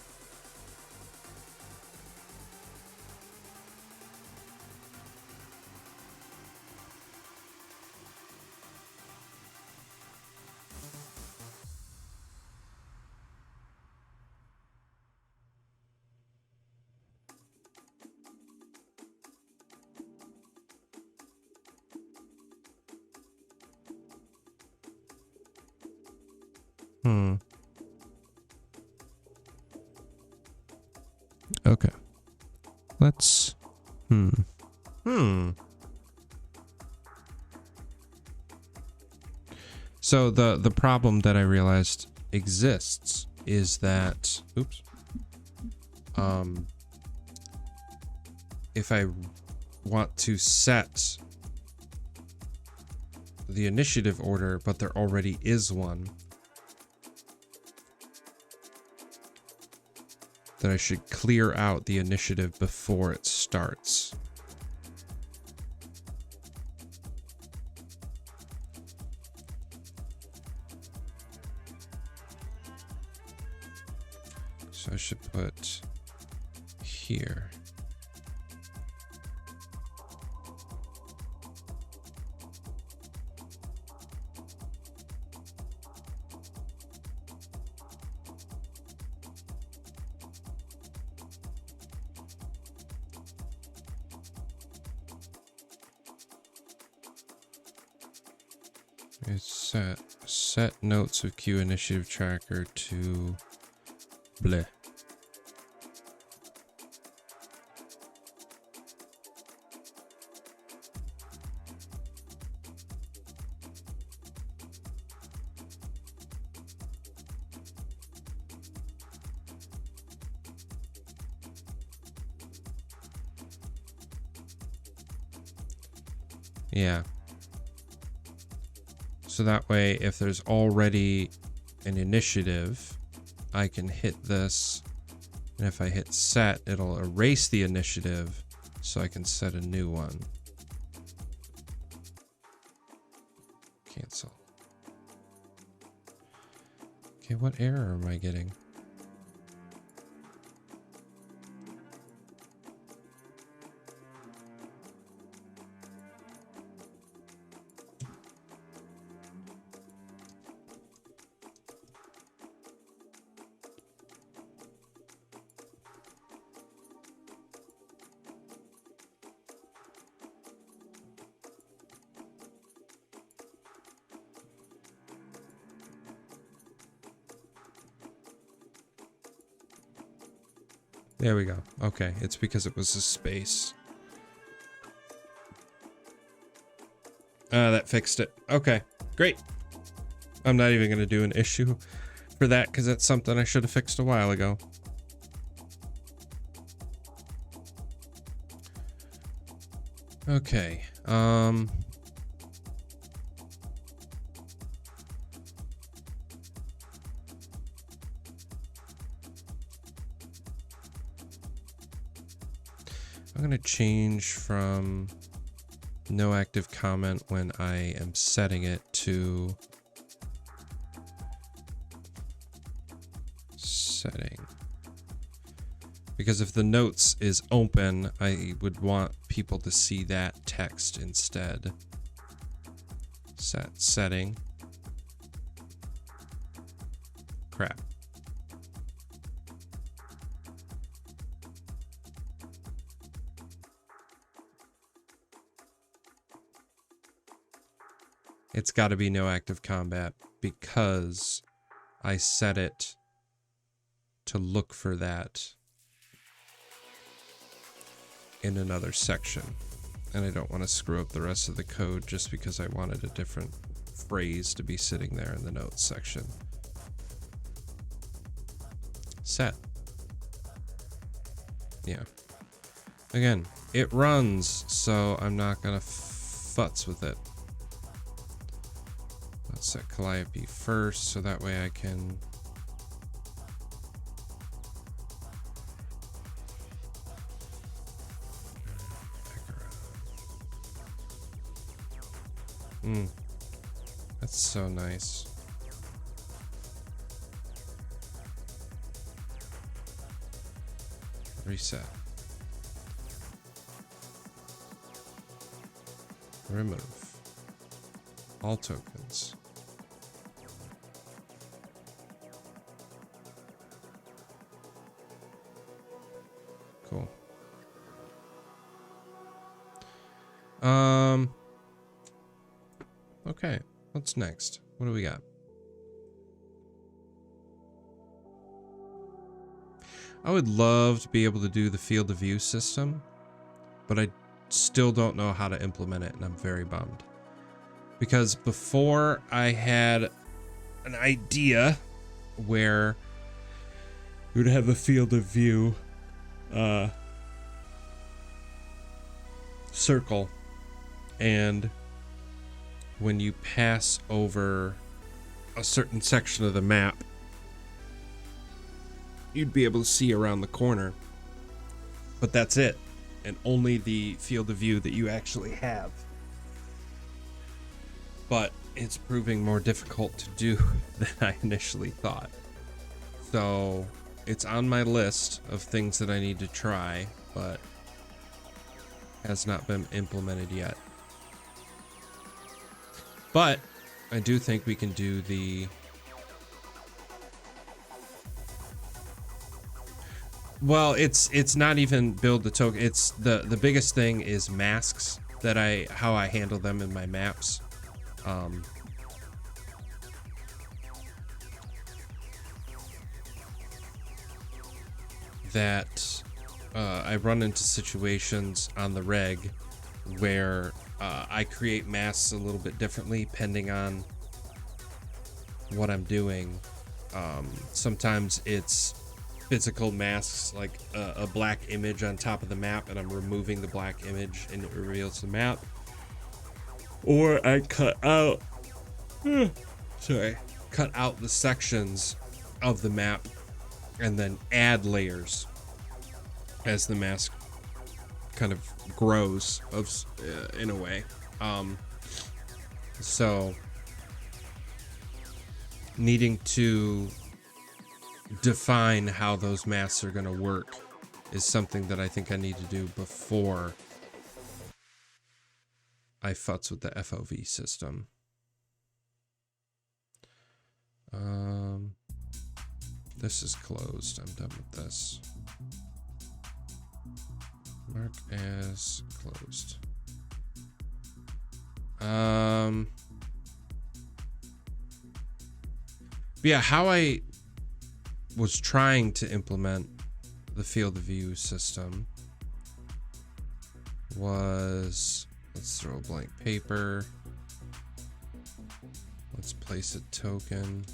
Okay. Let's... So the problem that I realized exists is that... Oops. If I want to set the initiative order, but there already is one, that I should clear out the initiative before it starts. So I should put here. It's set notes of Q initiative tracker to bleh. Yeah. So that way, if there's already an initiative, I can hit this, and if I hit set, it'll erase the initiative, so I can set a new one. Cancel. Okay, what error am I getting? There we go. Okay, it's because it was a space. That fixed it. Okay, great. I'm not even going to do an issue for that because that's something I should have fixed a while ago. Okay. I'm going to change from no active comment when I am setting it to setting. Because if the notes is open, I would want people to see that text instead. Set setting. Crap. It's got to be no active combat because I set it to look for that in another section. And I don't want to screw up the rest of the code just because I wanted a different phrase to be sitting there in the notes section. Set. Yeah. Again, it runs, so I'm not going to futz with it. Let's set Calliope first, so that way I can that's so nice. Reset. Remove. All tokens. Cool. Okay, what's next? What do we got? I would love to be able to do the field of view system, but I still don't know how to implement it, and I'm very bummed. Because before I had an idea where you would have a field of view circle, and when you pass over a certain section of the map, you'd be able to see around the corner, but that's it, and only the field of view that you actually have. But it's proving more difficult to do than I initially thought. So it's on my list of things that I need to try, but has not been implemented yet. But I do think we can do the well, it's not even build the token. It's the biggest thing is masks that how I handle them in my maps. That I run into situations on the reg where I create masks a little bit differently depending on what I'm doing. Sometimes it's physical masks, like a black image on top of the map, and I'm removing the black image and it reveals the map. Or I cut out the sections of the map and then add layers as the mask kind of grows in a way. So needing to define how those masks are going to work is something that I think I need to do before I futz with the FOV system. This is closed. I'm done with this. Mark as closed. Yeah, how I was trying to implement the field of view system was, let's throw a blank paper. Let's place a token.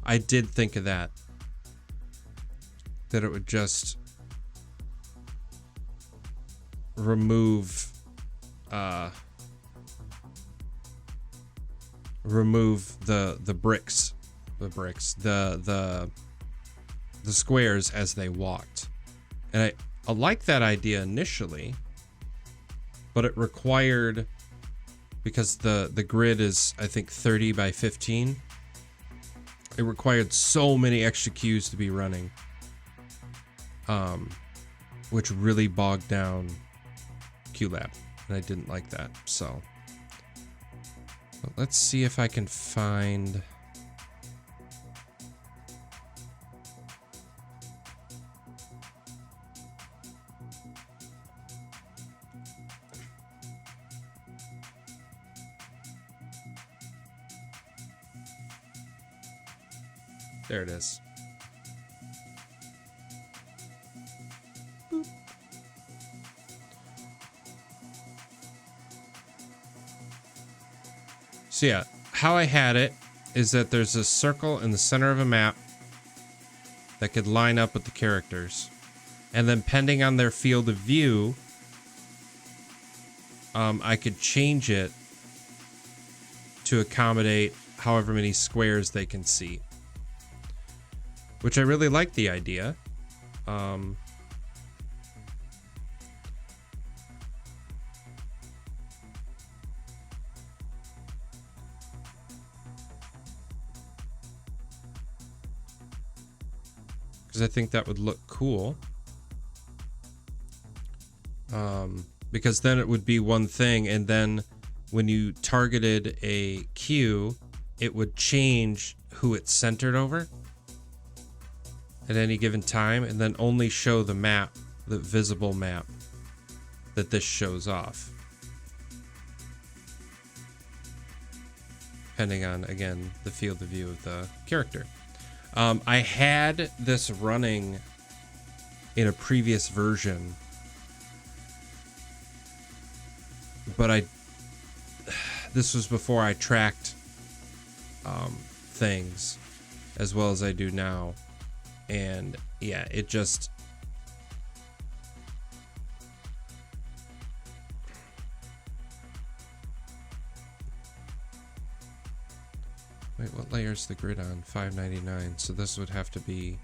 I did think of that it would just remove the bricks, the squares as they walked. And I like that idea initially, but it required, because the grid is, I think, 30 by 15, it required so many extra queues to be running, which really bogged down QLab, and I didn't like that. So but let's see if I can find there it is. Boop. So yeah, how I had it is that there's a circle in the center of a map that could line up with the characters. And then depending on their field of view, I could change it to accommodate however many squares they can see. Which I really like the idea. Because I think that would look cool. Because then it would be one thing, and then when you targeted a queue, it would change who it's centered over at any given time, and then only show the map, the visible map that this shows off. Depending on, again, the field of view of the character. I had this running in a previous version, but this was before I tracked things as well as I do now. And yeah, it just, wait, what layer is the grid on? 599. So this would have to be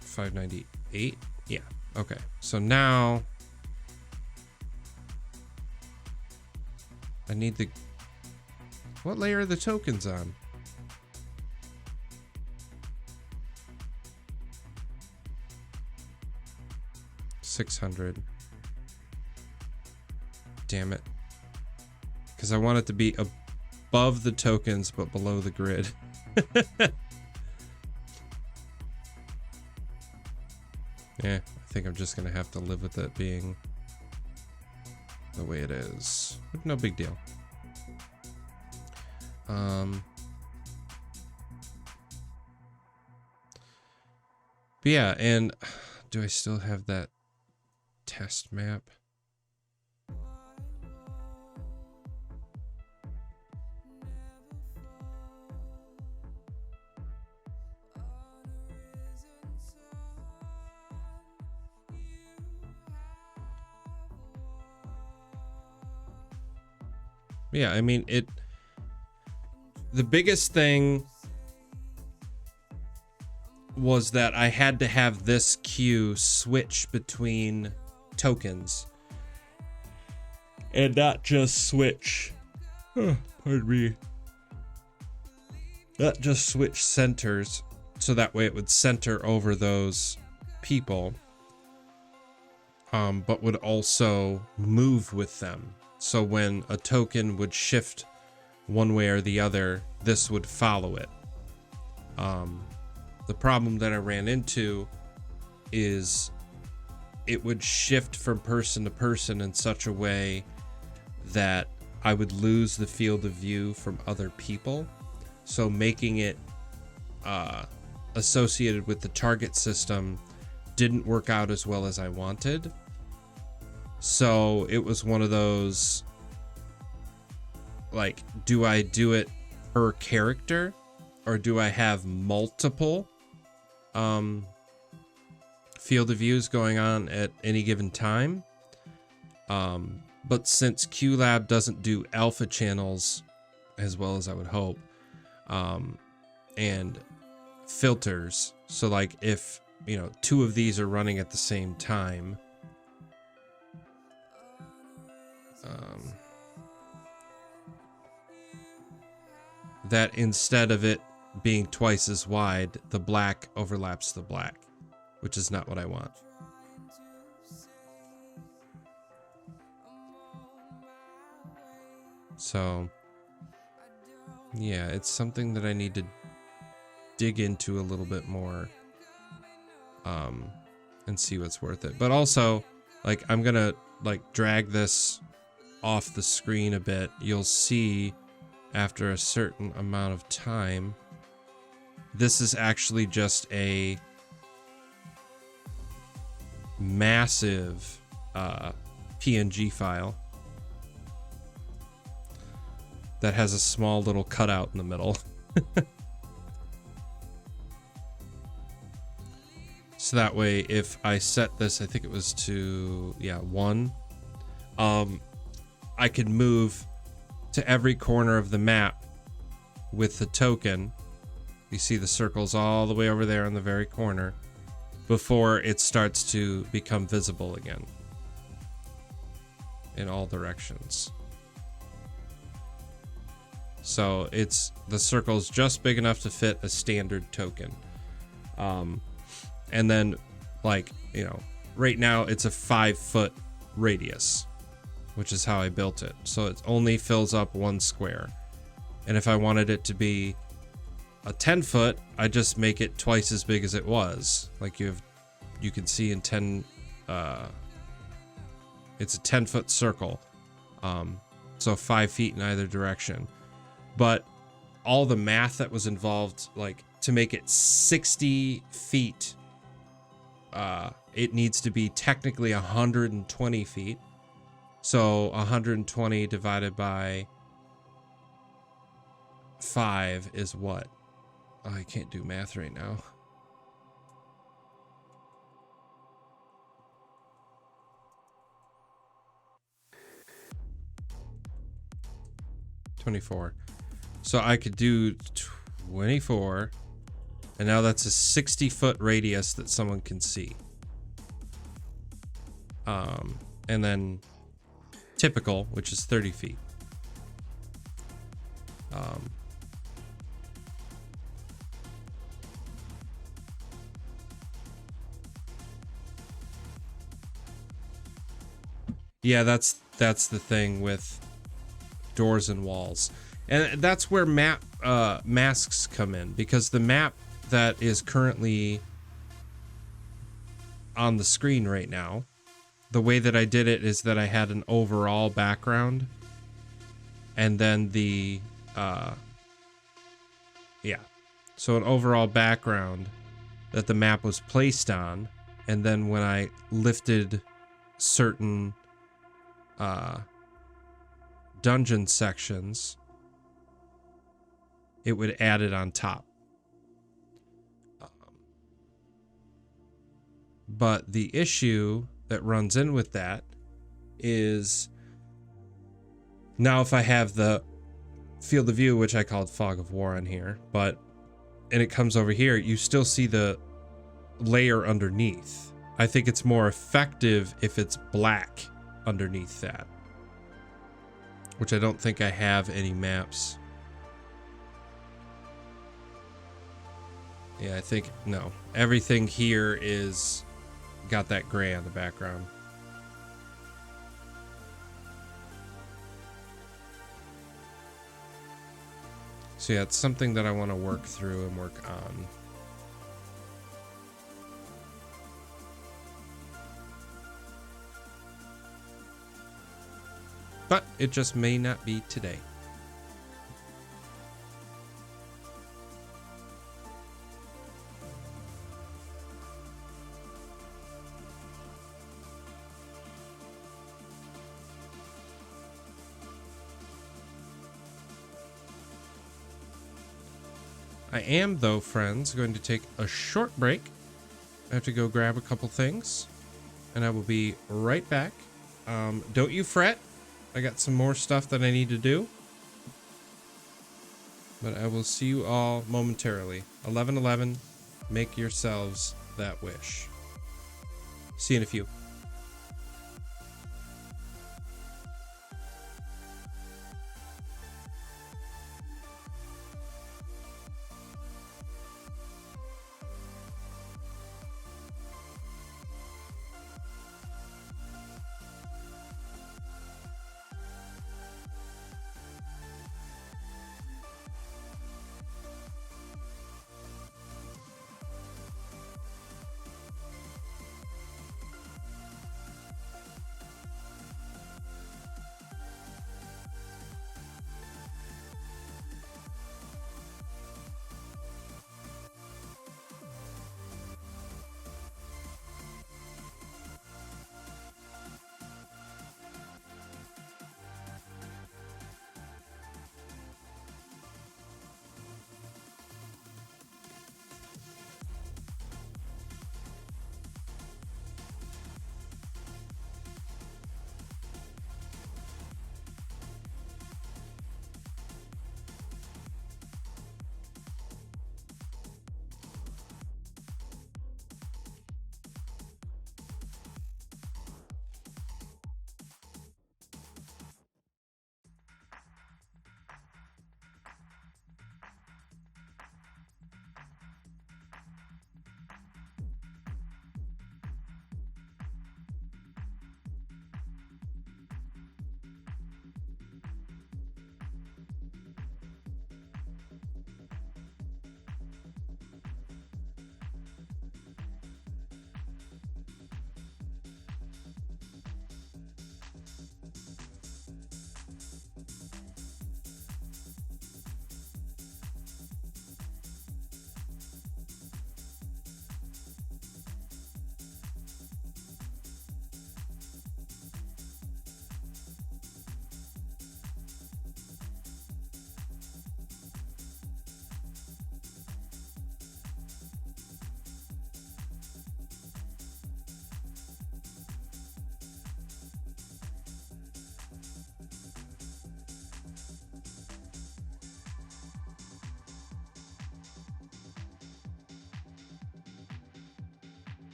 598. Yeah. Okay. So now I need what layer are the tokens on? $600. Damn it. Because I want it to be above the tokens but below the grid. Yeah, I think I'm just going to have to live with it being the way it is. But no big deal. But yeah, and do I still have that test map? Yeah, I mean, the biggest thing was that I had to have this queue switch between tokens and not just switch, pardon me, not just switch centers, so that way it would center over those people, but would also move with them. So when a token would shift one way or the other, this would follow it. The problem that I ran into is it would shift from person to person in such a way that I would lose the field of view from other people. So making it associated with the target system didn't work out as well as I wanted. So it was one of those, like, do I do it per character, or do I have multiple field of views going on at any given time? But since QLab doesn't do alpha channels as well as I would hope, and filters, so like if, you know, two of these are running at the same time, that instead of it being twice as wide, the black overlaps the black, which is not what I want. So yeah, it's something that I need to dig into a little bit more, and see what's worth it. But also, like, I'm gonna like drag this off the screen a bit. You'll see after a certain amount of time, this is actually just a massive PNG file that has a small little cutout in the middle. So that way, if I set this, I think it was to, 1, I could move to every corner of the map with the token. You see the circles all the way over there in the very corner before it starts to become visible again in all directions. So it's, the circle's just big enough to fit a standard token. And then, like, you know, right now it's a 5-foot radius, which is how I built it. So it only fills up 1 square. And if I wanted it to be a 10-foot, I just make it twice as big as it was. Like you can see in 10, it's a 10-foot circle. So 5 feet in either direction. But all the math that was involved, like to make it 60 feet, it needs to be technically 120 feet. So 120 divided by 5 is what? Oh, I can't do math right now. $24. So I could do 24, and now that's a 60-foot radius that someone can see. And then typical, which is 30 feet. Yeah, that's the thing with doors and walls. And that's where masks come in, because the map that is currently on the screen right now, the way that I did it is that I had an overall background, and then so an overall background that the map was placed on, and then when I lifted certain dungeon sections, it would add it on top. But the issue that runs in with that is, now if I have the field of view, which I called Fog of War on here, and it comes over here, you still see the layer underneath. I think it's more effective if it's black underneath that, which I don't think I have any maps. Yeah, I think, no. Everything here is got that gray on the background. So yeah, it's something that I want to work through and work on. but it just may not be today. I am, though, friends, going to take a short break. I have to go grab a couple things, and I will be right back. Don't you fret. I got some more stuff that I need to do. But I will see you all momentarily. 11:11, make yourselves that wish. See you in a few.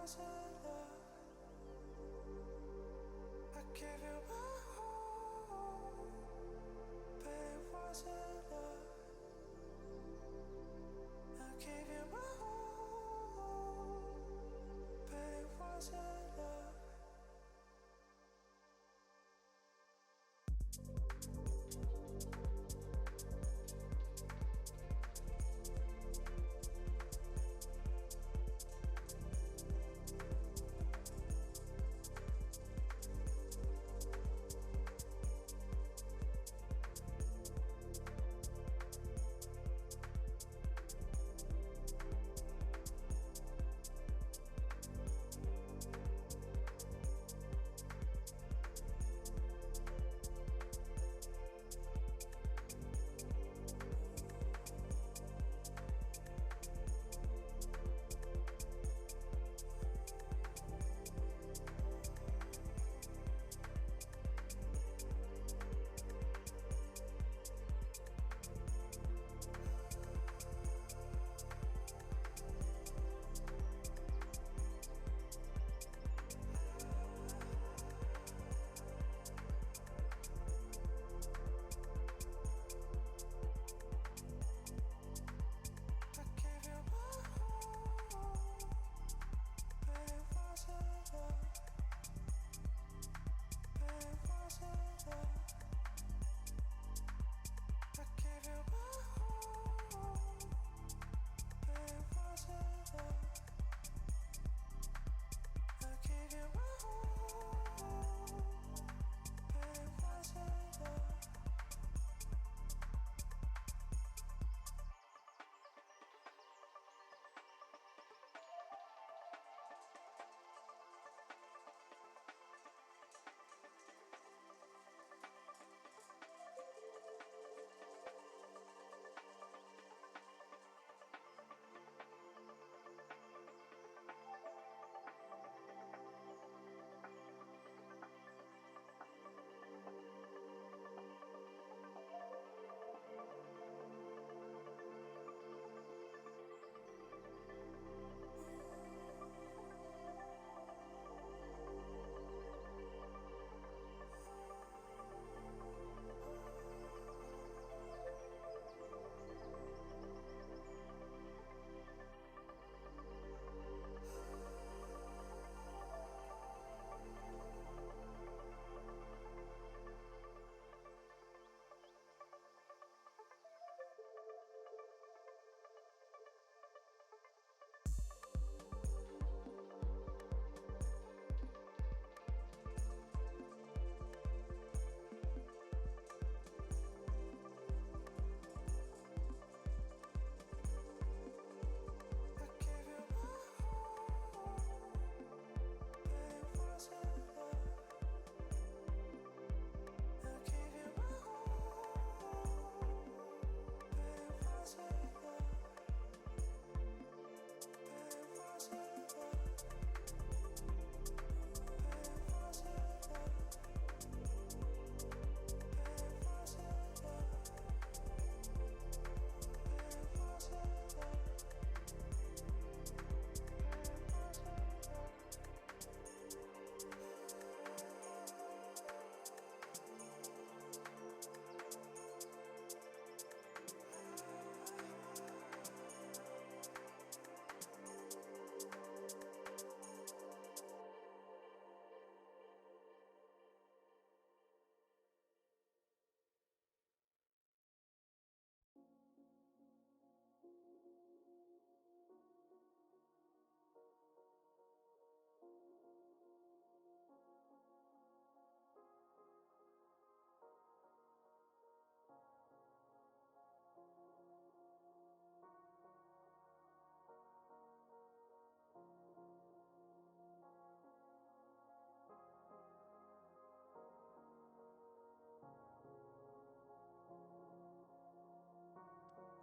was it love? I gave you my all, but it wasn't love. I gave you my all, but it wasn't love.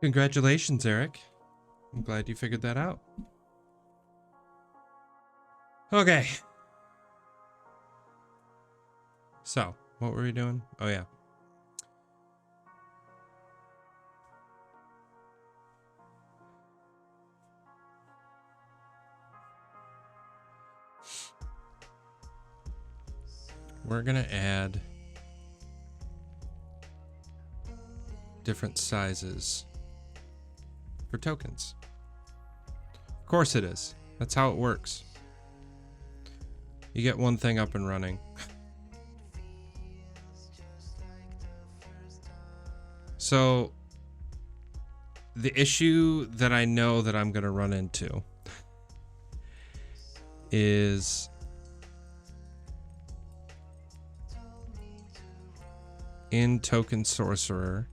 Congratulations, Eric. I'm glad you figured that out. Okay. So, what were we doing? Oh, yeah. we're going to add different sizes for tokens. Of course it is. That's how it works. You get one thing up and running. So the issue that I know that I'm going to run into is in Token Sorcerer,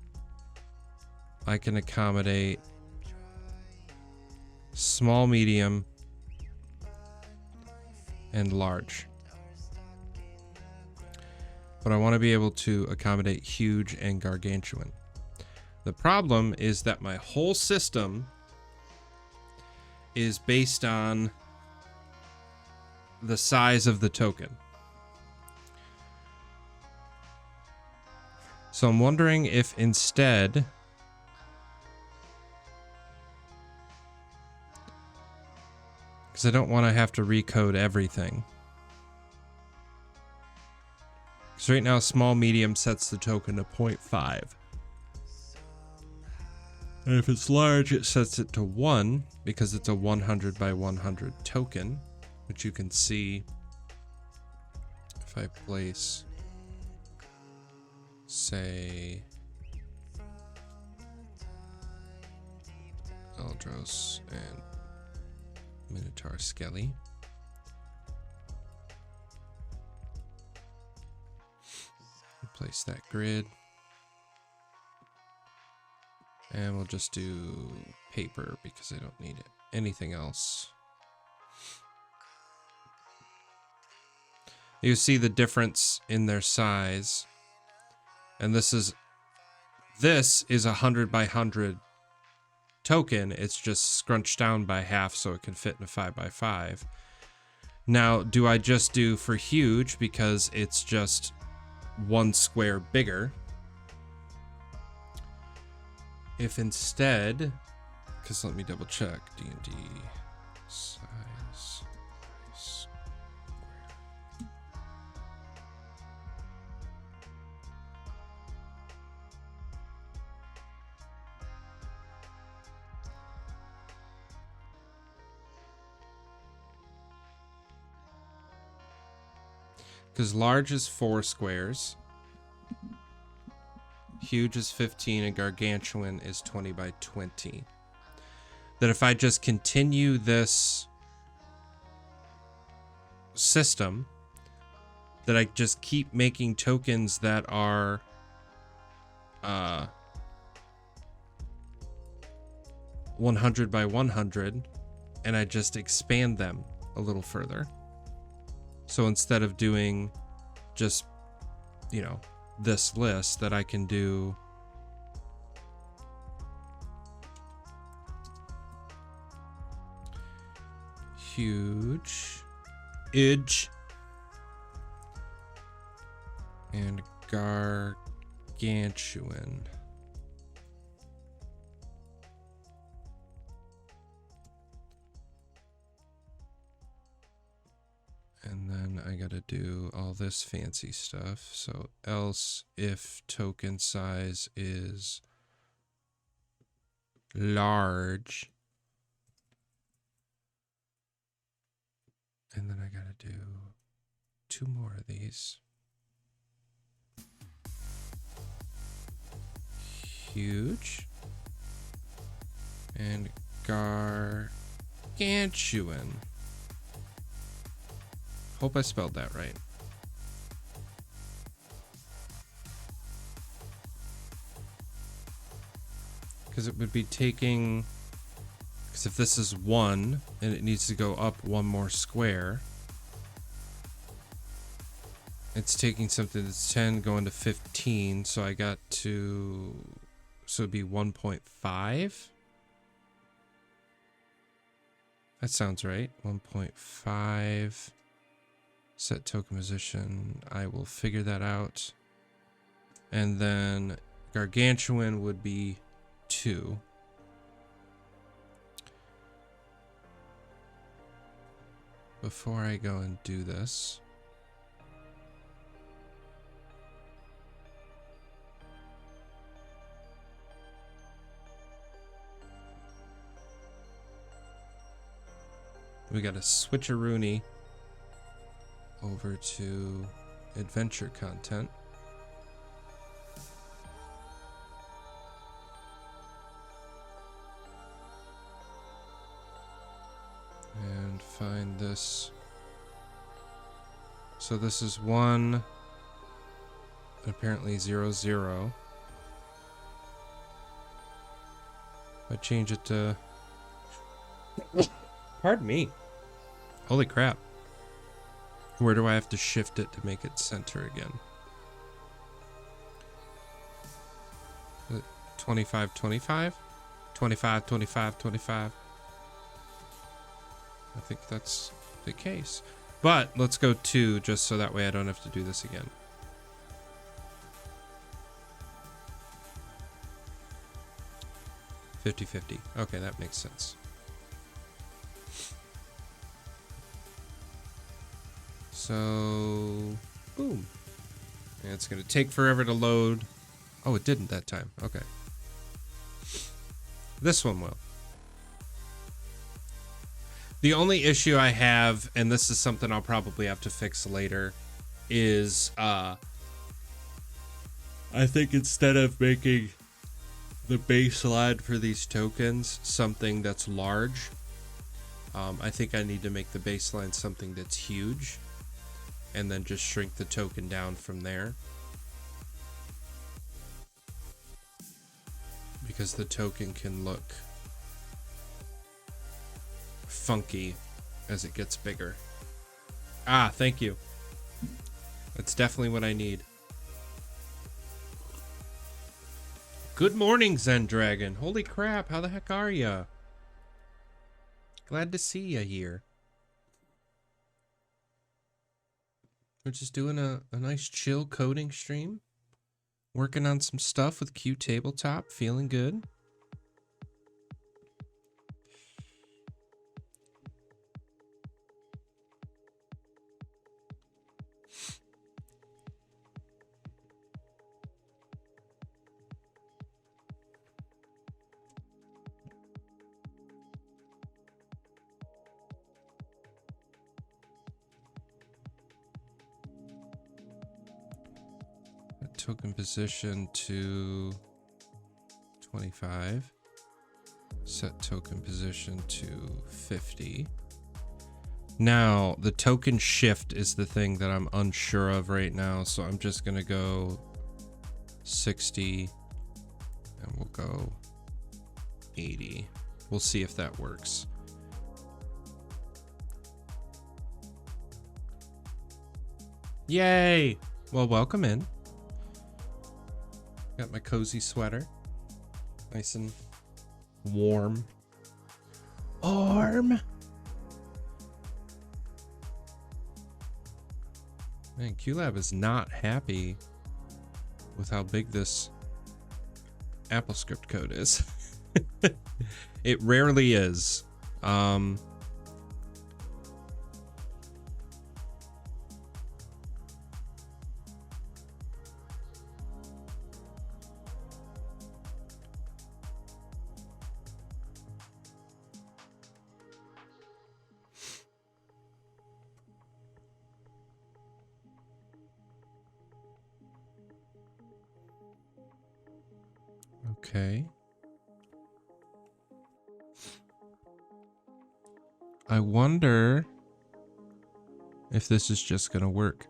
I can accommodate small, medium, and large. But I want to be able to accommodate huge and gargantuan. The problem is that my whole system is based on the size of the token. So I'm wondering if instead because I don't want to have to recode everything. Because right now small medium sets the token to 0.5. And if it's large, it sets it to 1 because it's a 100 by 100 token, which you can see if I place, say, Eldros and Minotaur Skelly. Place that grid. And we'll just do paper because I don't need anything else. You see the difference in their size. And this is a 100 by 100 token. It's just scrunched down by half so it can fit in a 5 by 5. Now, do I just do for huge because it's just one square bigger? If instead, because let me double check, D&D size square. Because large is 4 squares. Huge is 15 and gargantuan is 20 by 20. That if I just continue this system, that I just keep making tokens that are 100 by 100, and I just expand them a little further. So instead of doing just, you know, this list, that I can do huge, idge, and gargantuan. And then I gotta do all this fancy stuff. So else if token size is large, and then I gotta do 2 more of these. Huge and gargantuan. Hope I spelled that right. Because it would be taking, because if this is 1 and it needs to go up 1 more square, it's taking something that's 10 going to 15, so I got to, so it'd be 1.5. That sounds right. 1.5. Set token position. I will figure that out. And then gargantuan would be 2. Before I go and do this, We got a switcheroony over to adventure content. And find this. So this is 1, apparently 0, 0. I change it to... Pardon me. Holy crap. Where do I have to shift it to make it center again? 25, 25? 25, 25, 25. I think that's the case. But let's go 2 just so that way I don't have to do this again. $50-50. Okay, that makes sense. So, boom. And it's going to take forever to load. Oh, it didn't that time. Okay. This one will. The only issue I have, and this is something I'll probably have to fix later, is I think instead of making the baseline for these tokens something that's large, I think I need to make the baseline something that's huge and then just shrink the token down from there. Because the token can look funky as it gets bigger. Ah, thank you. That's definitely what I need. Good morning, Zen Dragon. Holy crap, how the heck are ya? Glad to see ya here. We're just doing a nice chill coding stream. Working on some stuff with QTableTop. Feeling good. Token position to 25. Set token position to 50. Now, the token shift is the thing that I'm unsure of right now, so I'm just gonna go 60 and we'll go 80. We'll see if that works. Yay! Well, welcome in. Got my cozy sweater. Nice and warm. Man, QLab is not happy with how big this AppleScript code is. It rarely is. Okay. I wonder if this is just gonna work.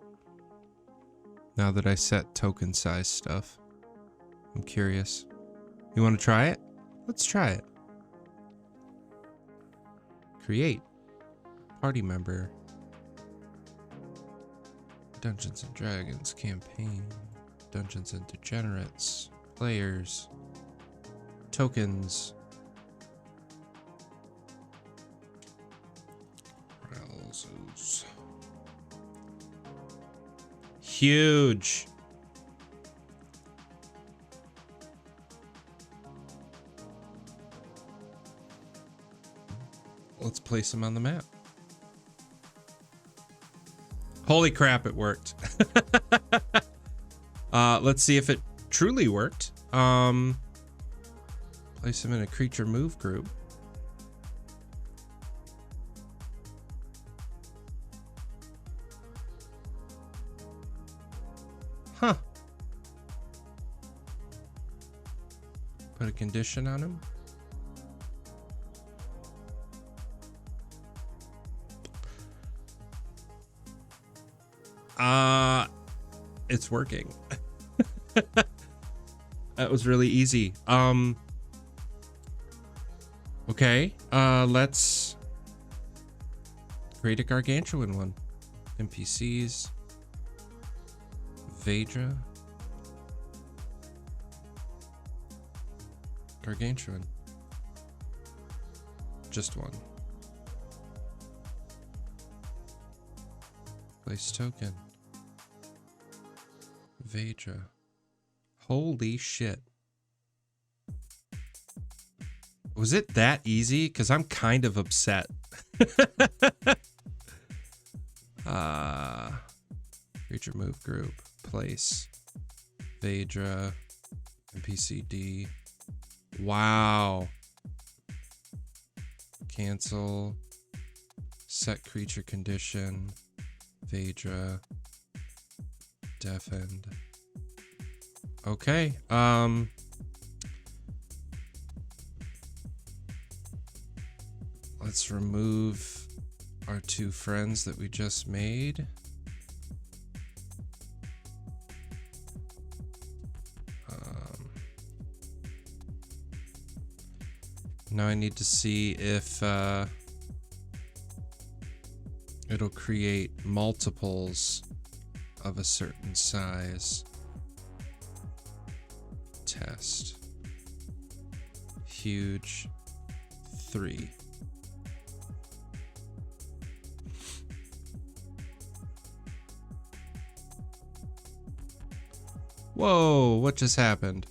Now that I set token size stuff. I'm curious. You want to try it? Let's try it. Create. Party member. Dungeons and Dragons campaign. Dungeons and Degenerates. Players. Tokens. Browsers. Huge. Let's place them on the map. Holy crap, it worked. Let's see if it truly worked. Place them in a creature move group. Put a condition on him. It's working. That was really easy. Okay, let's create a gargantuan one. NPCs, Vedra, gargantuan. Just one. Place token. Vedra. Holy shit. Was it that easy? Because I'm kind of upset. Creature move group. Place. Vedra. NPCD. Wow. Cancel. Set creature condition. Vedra. Defend. Okay. Let's remove our two friends that we just made. Now I need to see if it'll create multiples of a certain size. Test. Huge. 3. Whoa, what just happened?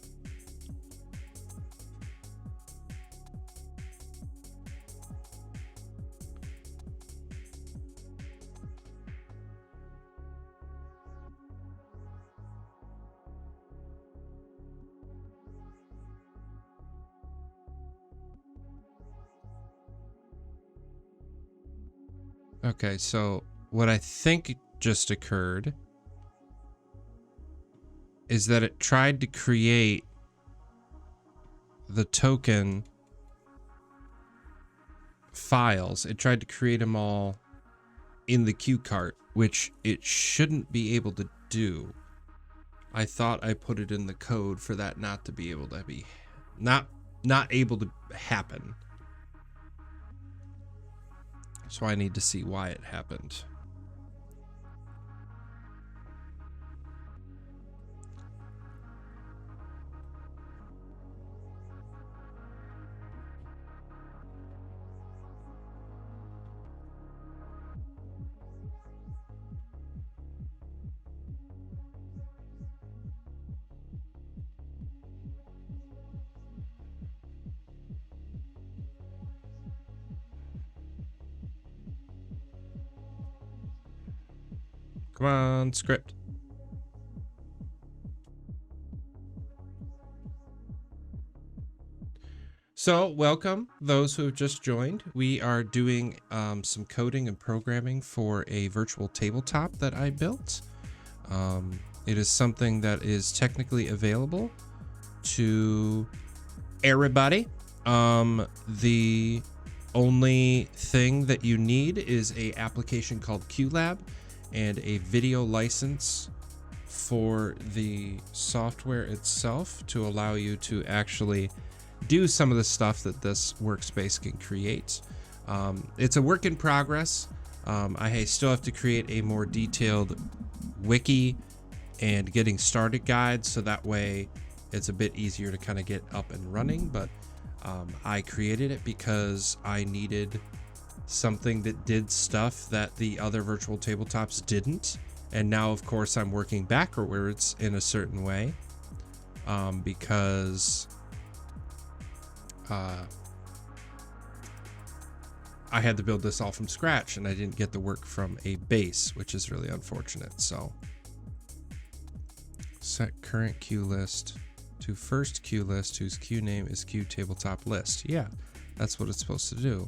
Okay, so what I think just occurred is that it tried to create the token files. It tried to create them all in the Q cart, which it shouldn't be able to do. I thought I put it in the code for that not to be able to be not able to happen. So I need to see why it happened. Come on, script. So, welcome those who have just joined. We are doing some coding and programming for a virtual tabletop that I built. It is something that is technically available to everybody. The only thing that you need is an application called QLab and a video license for the software itself to allow you to actually do some of the stuff that this workspace can create. It's a work in progress. I still have to create a more detailed wiki and getting started guide, so that way it's a bit easier to kind of get up and running. But I created it because I needed something that did stuff that the other virtual tabletops didn't. And now, of course, I'm working backwards in a certain way because I had to build this all from scratch and I didn't get the work from a base, which is really unfortunate. So set current queue list to first queue list whose queue name is QTableTop list. Yeah, that's what it's supposed to do.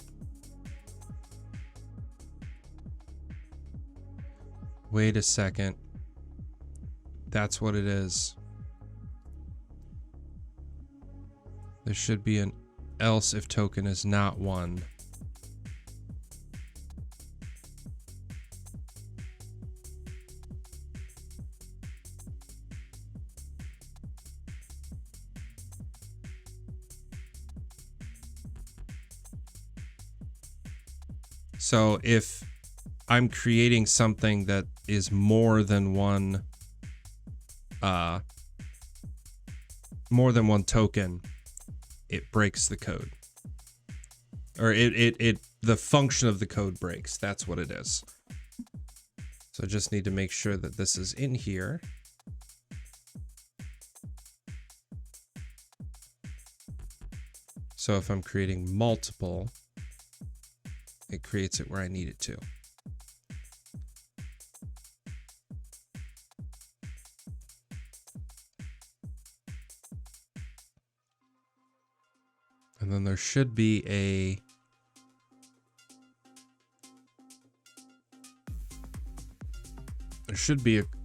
Wait a second. That's what it is. There should be an else if token is not 1. So if I'm creating something that is more than one token, it breaks the code. Or the function of the code breaks. That's what it is. So I just need to make sure that this is in here. So if I'm creating multiple, it creates it where I need it to. And then there should be a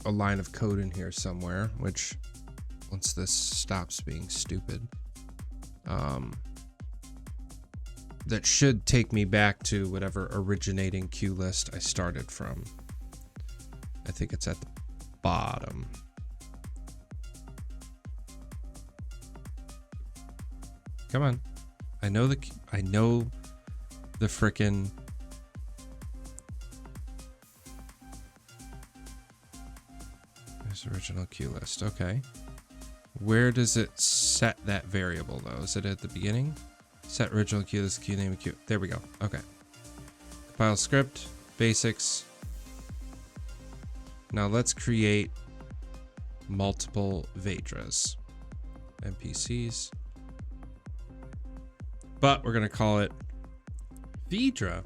line of code in here somewhere, which once this stops being stupid, that should take me back to whatever originating queue list I started from. I think it's at the bottom. Come on. I know the frickin' there's original queue list. Okay. Where does it set that variable though? Is it at the beginning? Set original queue list, queue name, and queue. There we go. Okay. Compile script, basics. Now let's create multiple Vedras. NPCs. But we're going to call it Vedra.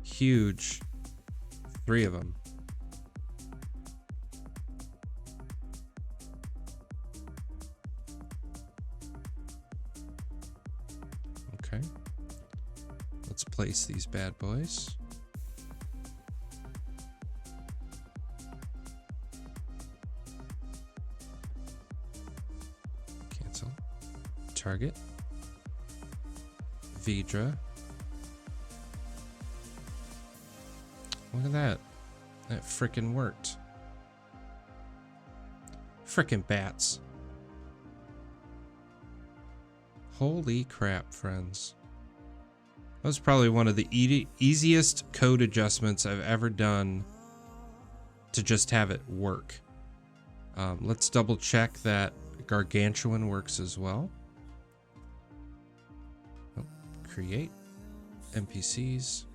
Huge. 3 of them. Okay. Let's place these bad boys. Cancel. Target. Vedra. Look at that. That frickin' worked. Frickin' bats. Holy crap, friends. That was probably one of the easiest code adjustments I've ever done to just have it work. Let's double check that Gargantuan works as well. Oh, create NPCs.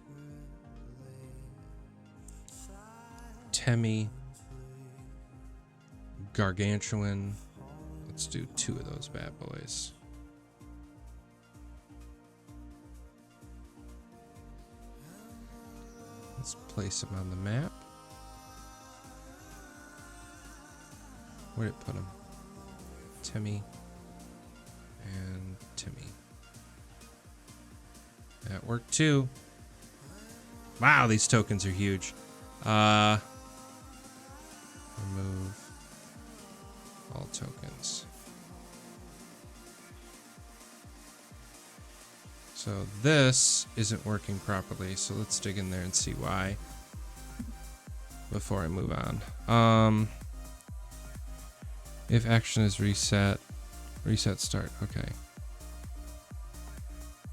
Temi. Gargantuan. Let's do 2 of those bad boys. Let's place them on the map. Where'd it put them? Temi and Temi. That worked too. Wow, these tokens are huge. Remove all tokens. So this isn't working properly, so let's dig in there and see why before I move on. If action is reset start, okay.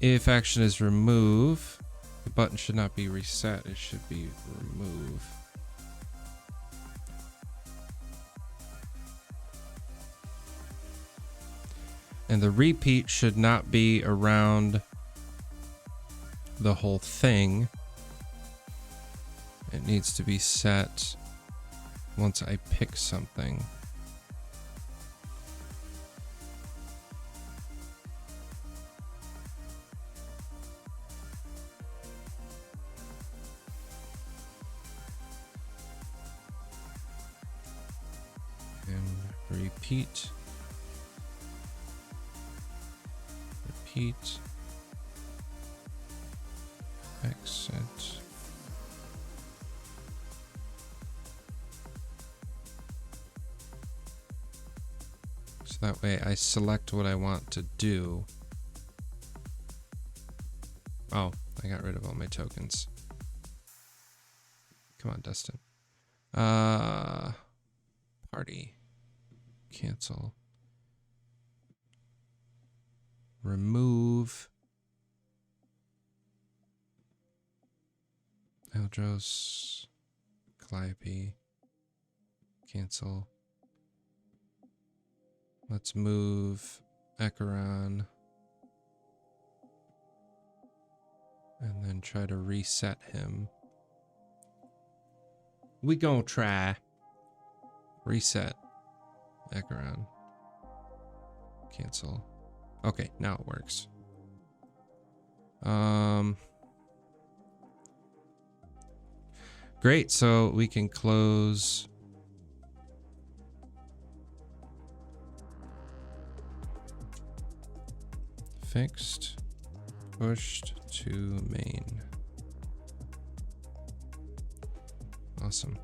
If action is remove, the button should not be reset, it should be remove. And the repeat should not be around the whole thing. It needs to be set once I pick something. And repeat. Repeat. Exit. So That way I select what I want to do. Oh, I got rid of all my tokens. Come on, Dustin. Party. Cancel. Remove. Eldros. Calliope. Cancel. Let's move Echeron. And then try to reset him. We gonna try. Reset. Echeron. Cancel. Okay, now it works. Great, so we can close. Fixed. Pushed to main. Awesome.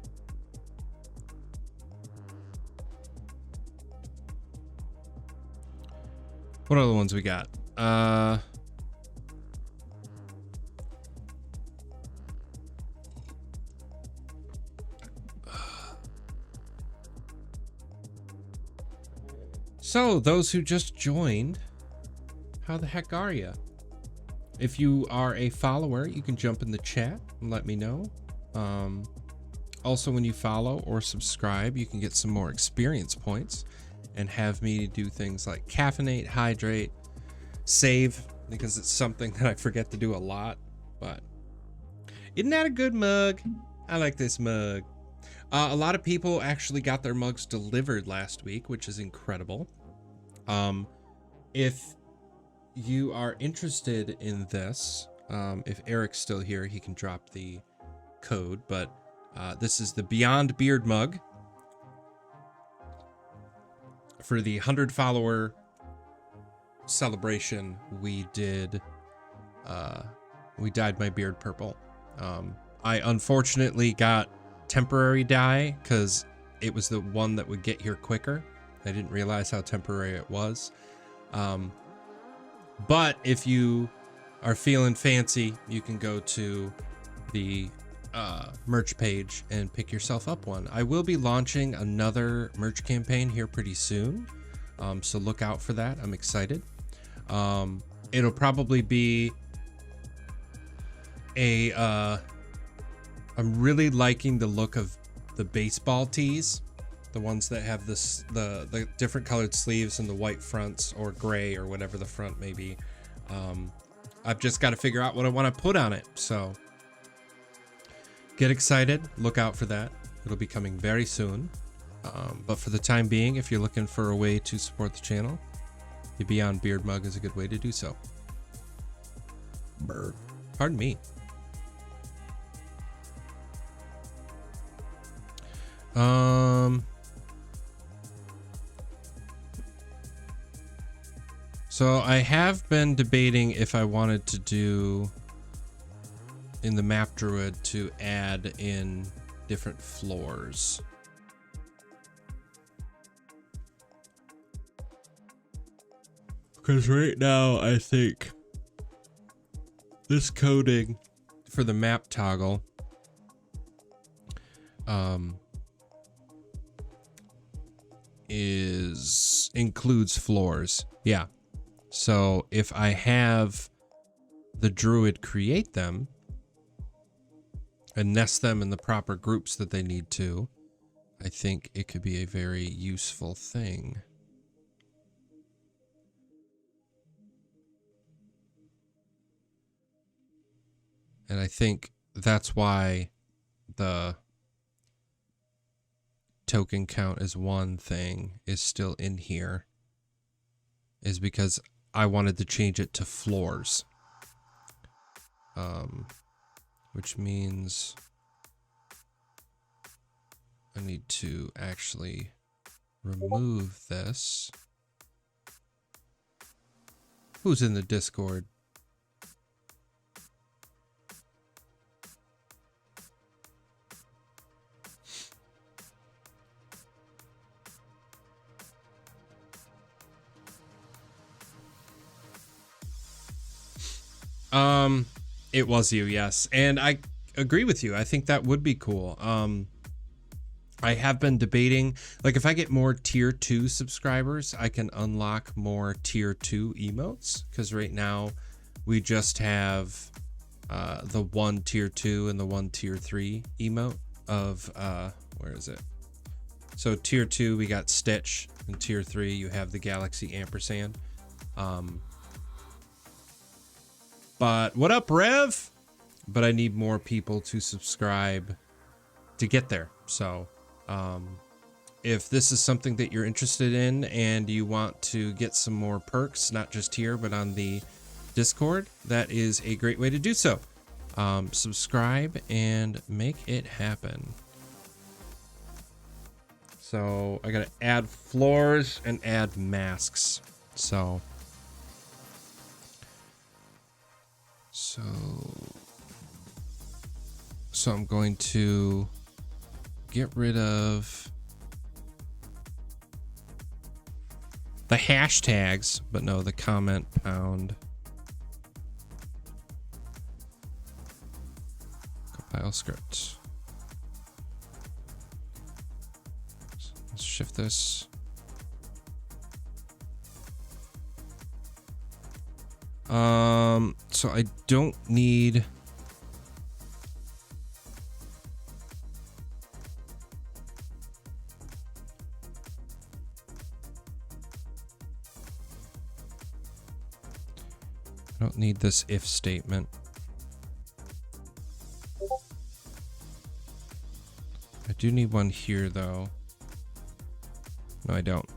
What other ones we got? So, those who just joined, how the heck are you? If you are a follower, you can jump in the chat and let me know. Also, when you follow or subscribe, you can get some more experience points and have me do things like caffeinate, hydrate, save, because it's something that I forget to do a lot. But isn't that a good mug? I like this mug. A lot of people actually got their mugs delivered last week, which is incredible. If you are interested in this, if Eric's still here, he can drop the code, but this is the Beyond Beard mug for the 100 follower celebration. We dyed my beard purple. I unfortunately got temporary dye because it was the one that would get here quicker. I didn't realize how temporary it was. But if you are feeling fancy, you can go to the merch page and pick yourself up one. I will be launching another merch campaign here pretty soon, so look out for that. I'm excited. It'll probably be I'm really liking the look of the baseball tees, the ones that have this the different colored sleeves and the white fronts, or gray, or whatever the front may be. I've just got to figure out what I want to put on it, so get excited, look out for that. It'll be coming very soon. But for the time being, if you're looking for a way to support the channel, the Beyond Beard mug is a good way to do so. Brr. Pardon me. So I have been debating if I wanted to do in the map druid to add in different floors. Because right now I think this coding for the map toggle includes floors. Yeah. So if I have the druid create them and nest them in the proper groups that they need to, I think it could be a very useful thing. And I think that's why the token count as one thing is still in here, is because I wanted to change it to floors. Which means I need to actually remove this. Who's in the Discord? It was you, yes. And I agree with you. I think that would be cool. I have been debating, like, if I get more tier 2 subscribers, I can unlock more tier 2 emotes, because right now we just have the one tier 2 and the one tier 3 emote of where is it? So tier 2 we got Stitch, and tier 3 you have the Galaxy ampersand. But what up, Rev? But I need more people to subscribe to get there. So if this is something that you're interested in and you want to get some more perks, not just here, but on the Discord, that is a great way to do so. Subscribe and make it happen. So I gotta add floors and add masks. So I'm going to get rid of the hashtags, but no, the comment pound. Compile script. Let's shift this. So I don't need this if statement. I do need one here though. No, I don't.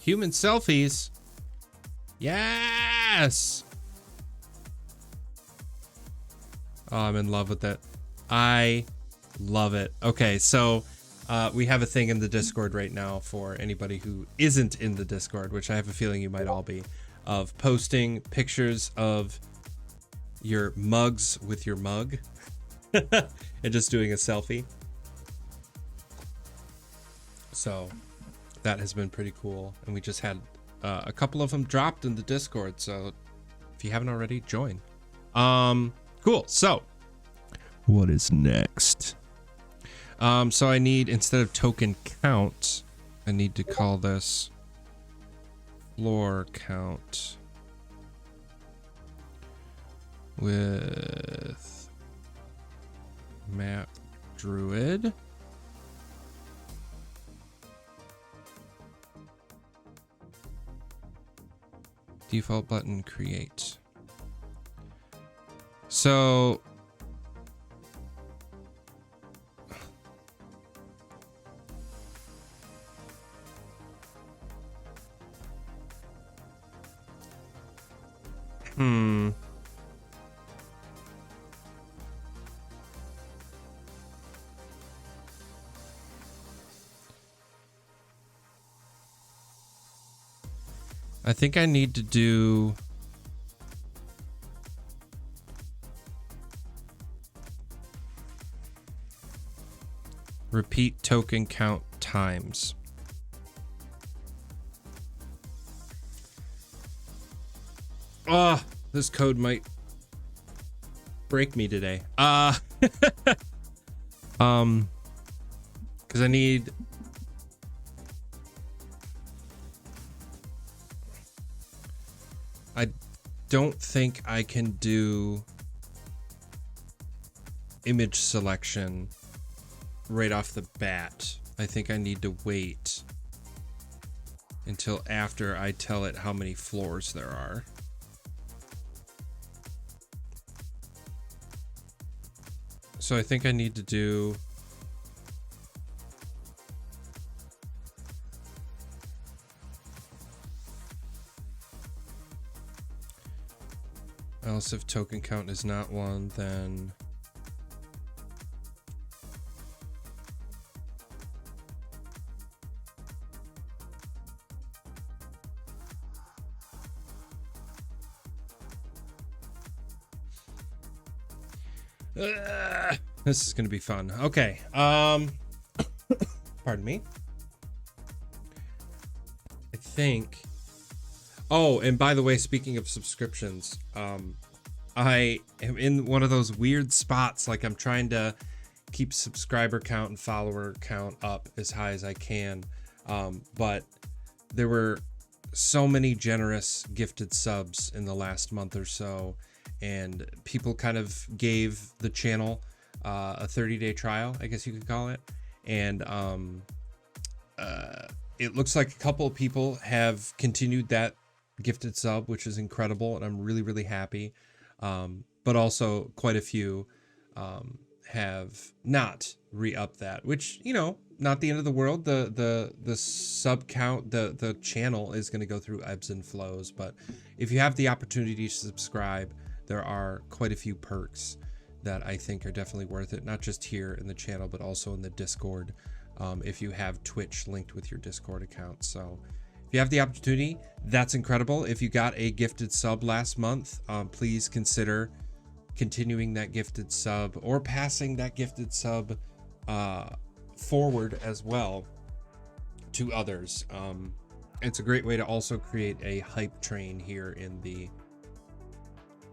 Human selfies. Yes. Oh, I'm in love with that. I love it. Okay, so we have a thing in the Discord right now for anybody who isn't in the Discord, which I have a feeling you might all be, of posting pictures of your mugs with your mug and just doing a selfie. So that has been pretty cool. And we just had a couple of them dropped in the Discord. So if you haven't already, join. Cool. So what is next? So I need, instead of token count, I need to call this floor count with map druid. Default button create. So I think I need to do repeat token count times. Oh, this code might break me today. Because I need I don't think I can do image selection right off the bat. I think I need to wait until after I tell it how many floors there are. So I think I need to do else if token count is not one, then This is gonna be fun. Okay. Pardon me. I think. Oh, and by the way, speaking of subscriptions, I am in one of those weird spots. Like I'm trying to keep subscriber count and follower count up as high as I can. But there were so many generous gifted subs in the last month or so, and people kind of gave the channel a 30-day trial, I guess you could call it. And it looks like a couple of people have continued that gifted sub, which is incredible, and I'm really, really happy. But also quite a few have not re-upped that, which, you know, not the end of the world. The sub count, the channel is going to go through ebbs and flows, but if you have the opportunity to subscribe, there are quite a few perks that I think are definitely worth it, not just here in the channel, but also in the Discord, if you have Twitch linked with your Discord account. So if you have the opportunity, that's incredible. If you got a gifted sub last month, please consider continuing that gifted sub or passing that gifted sub forward as well to others. It's a great way to also create a hype train here in the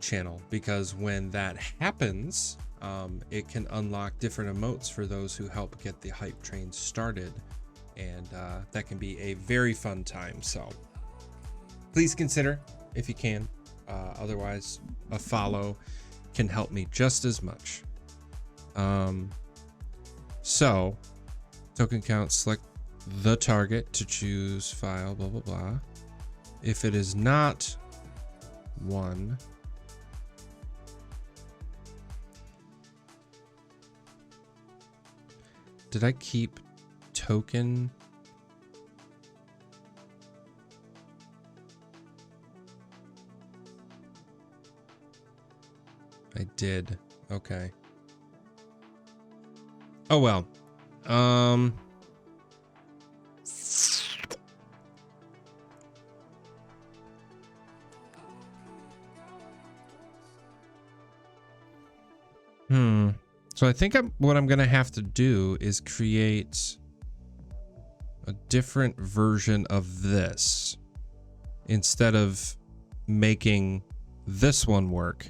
channel, because when that happens, it can unlock different emotes for those who help get the hype train started, and that can be a very fun time. So please consider if you can. Otherwise, a follow can help me just as much. So token count, select the target to choose file, blah blah blah. If it is not 1, did I keep token? I did. Okay. Oh well. So I think what I'm gonna have to do is create a different version of this instead of making this one work.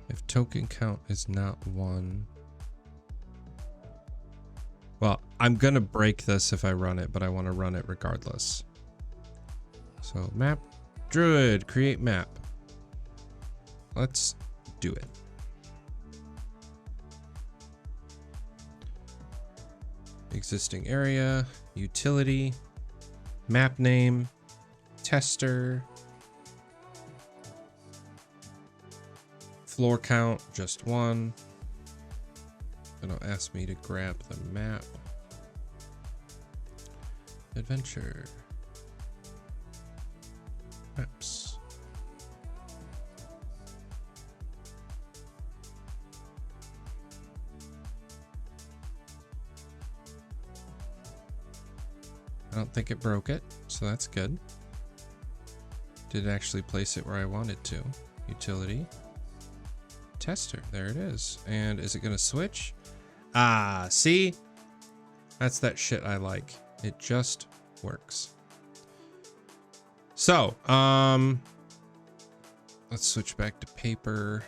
If token count is not 1. Well, I'm gonna break this if I run it, but I want to run it regardless. So map druid, create map. Let's do it. Existing area, utility, map name, tester, floor count, just 1. It'll ask me to grab the map. Adventure. Maps. I don't think it broke it, so that's good. Did actually place it where I wanted to. Utility. Tester, there it is. And is it gonna switch? Ah, see? That's that shit I like. It just works. So, let's switch back to paper.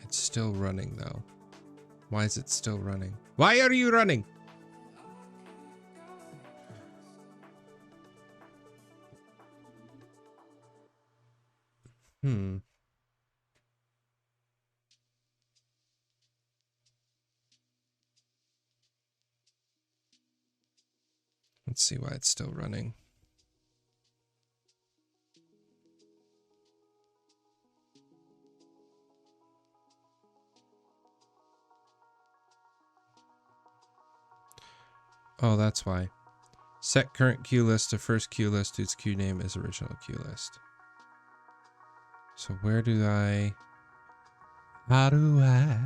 It's still running though. Why is it still running? Why are you running? Let's see why it's still running. Oh, that's why. Set current queue list to first queue list whose queue name is original queue list. So where do I... How do I...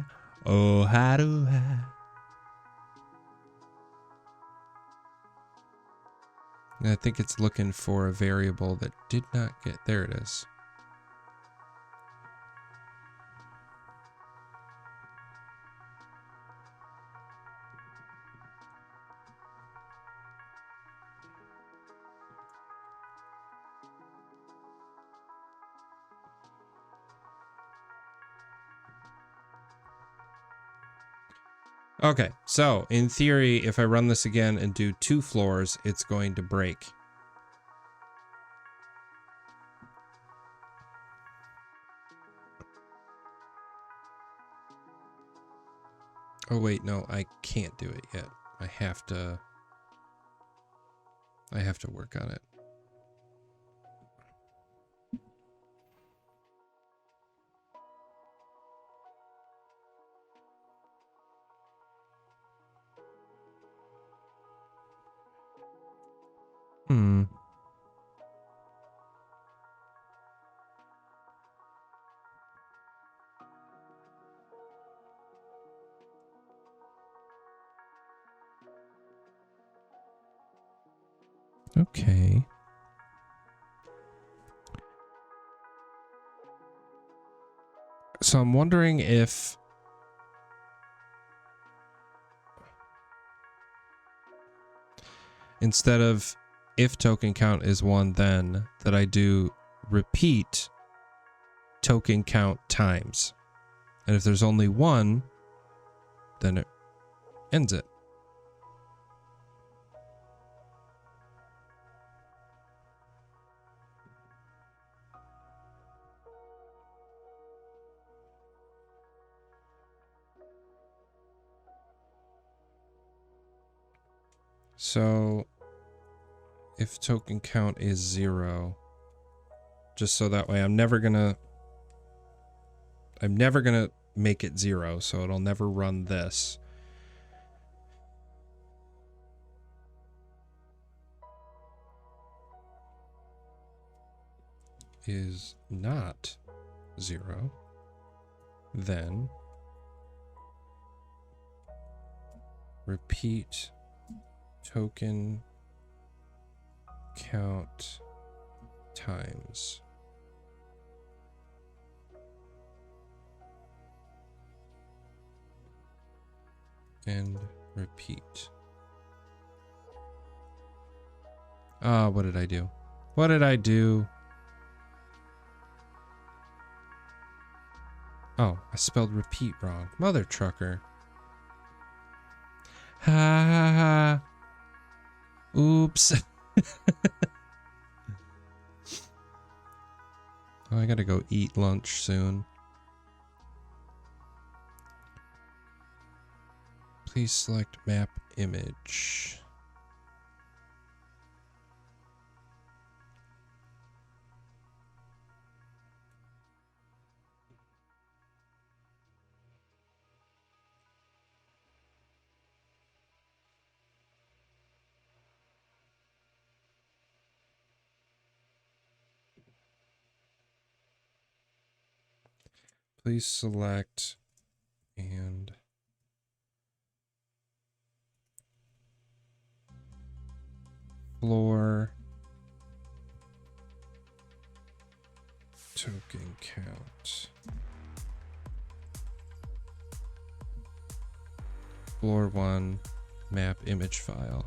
Oh, how do I... And I think it's looking for a variable that did not get... There it is. Okay, so in theory, if I run this again and do 2 floors, it's going to break. Oh wait, no, I can't do it yet. I have to work on it. Okay. So I'm wondering if instead of if token count is 1 then, that I do repeat token count times. And if there's only 1, then it ends it. So if token count is 0, just so that way I'm never gonna make it 0, so it'll never run this. Is not 0, then repeat token count times. And repeat. Ah, what did I do? What did I do? Oh, I spelled repeat wrong. Mother trucker. Ha ha ha. Oops. Oh, I gotta go eat lunch soon. Please select map image. Please select and floor token count. Floor 1 map image file.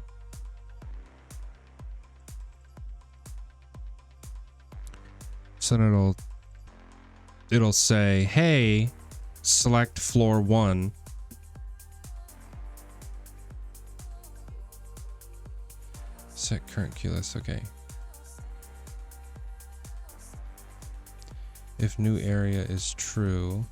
So then it'll say, hey, select floor 1. Set current queue list, okay. If new area is true,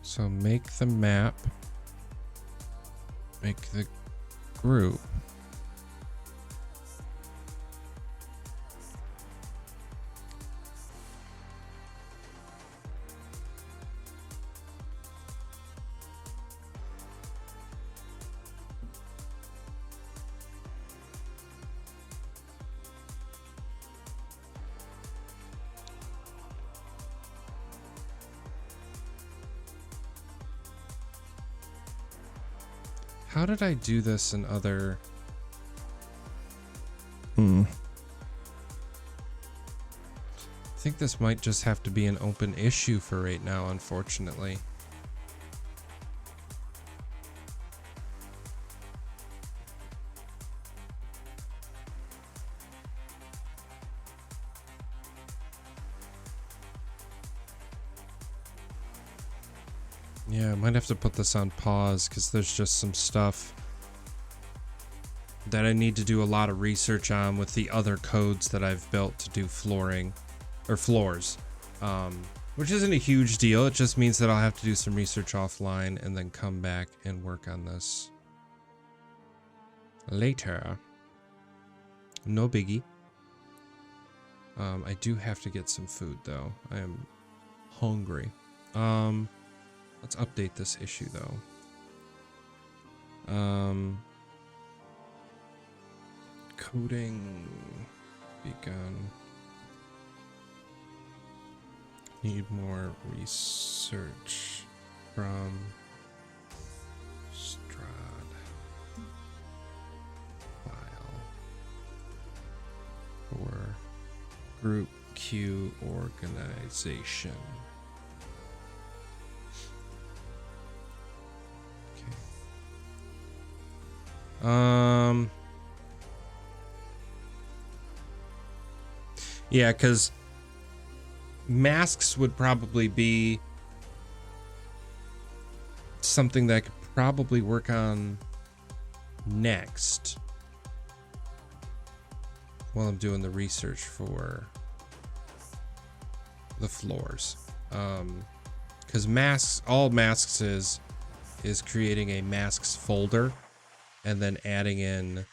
so make the map make the group. How did I do this in other? I think this might just have to be an open issue for right now, unfortunately. Yeah, I might have to put this on pause because there's just some stuff that I need to do a lot of research on with the other codes that I've built to do flooring or floors, which isn't a huge deal. It just means that I'll have to do some research offline and then come back and work on this later. No biggie. I do have to get some food though. I am hungry. Let's update this issue though. Coding begun. Need more research from Strad file for group Q organization. Yeah, because masks would probably be something that I could probably work on next while I'm doing the research for the floors. Because masks, all masks is creating a masks folder and then adding in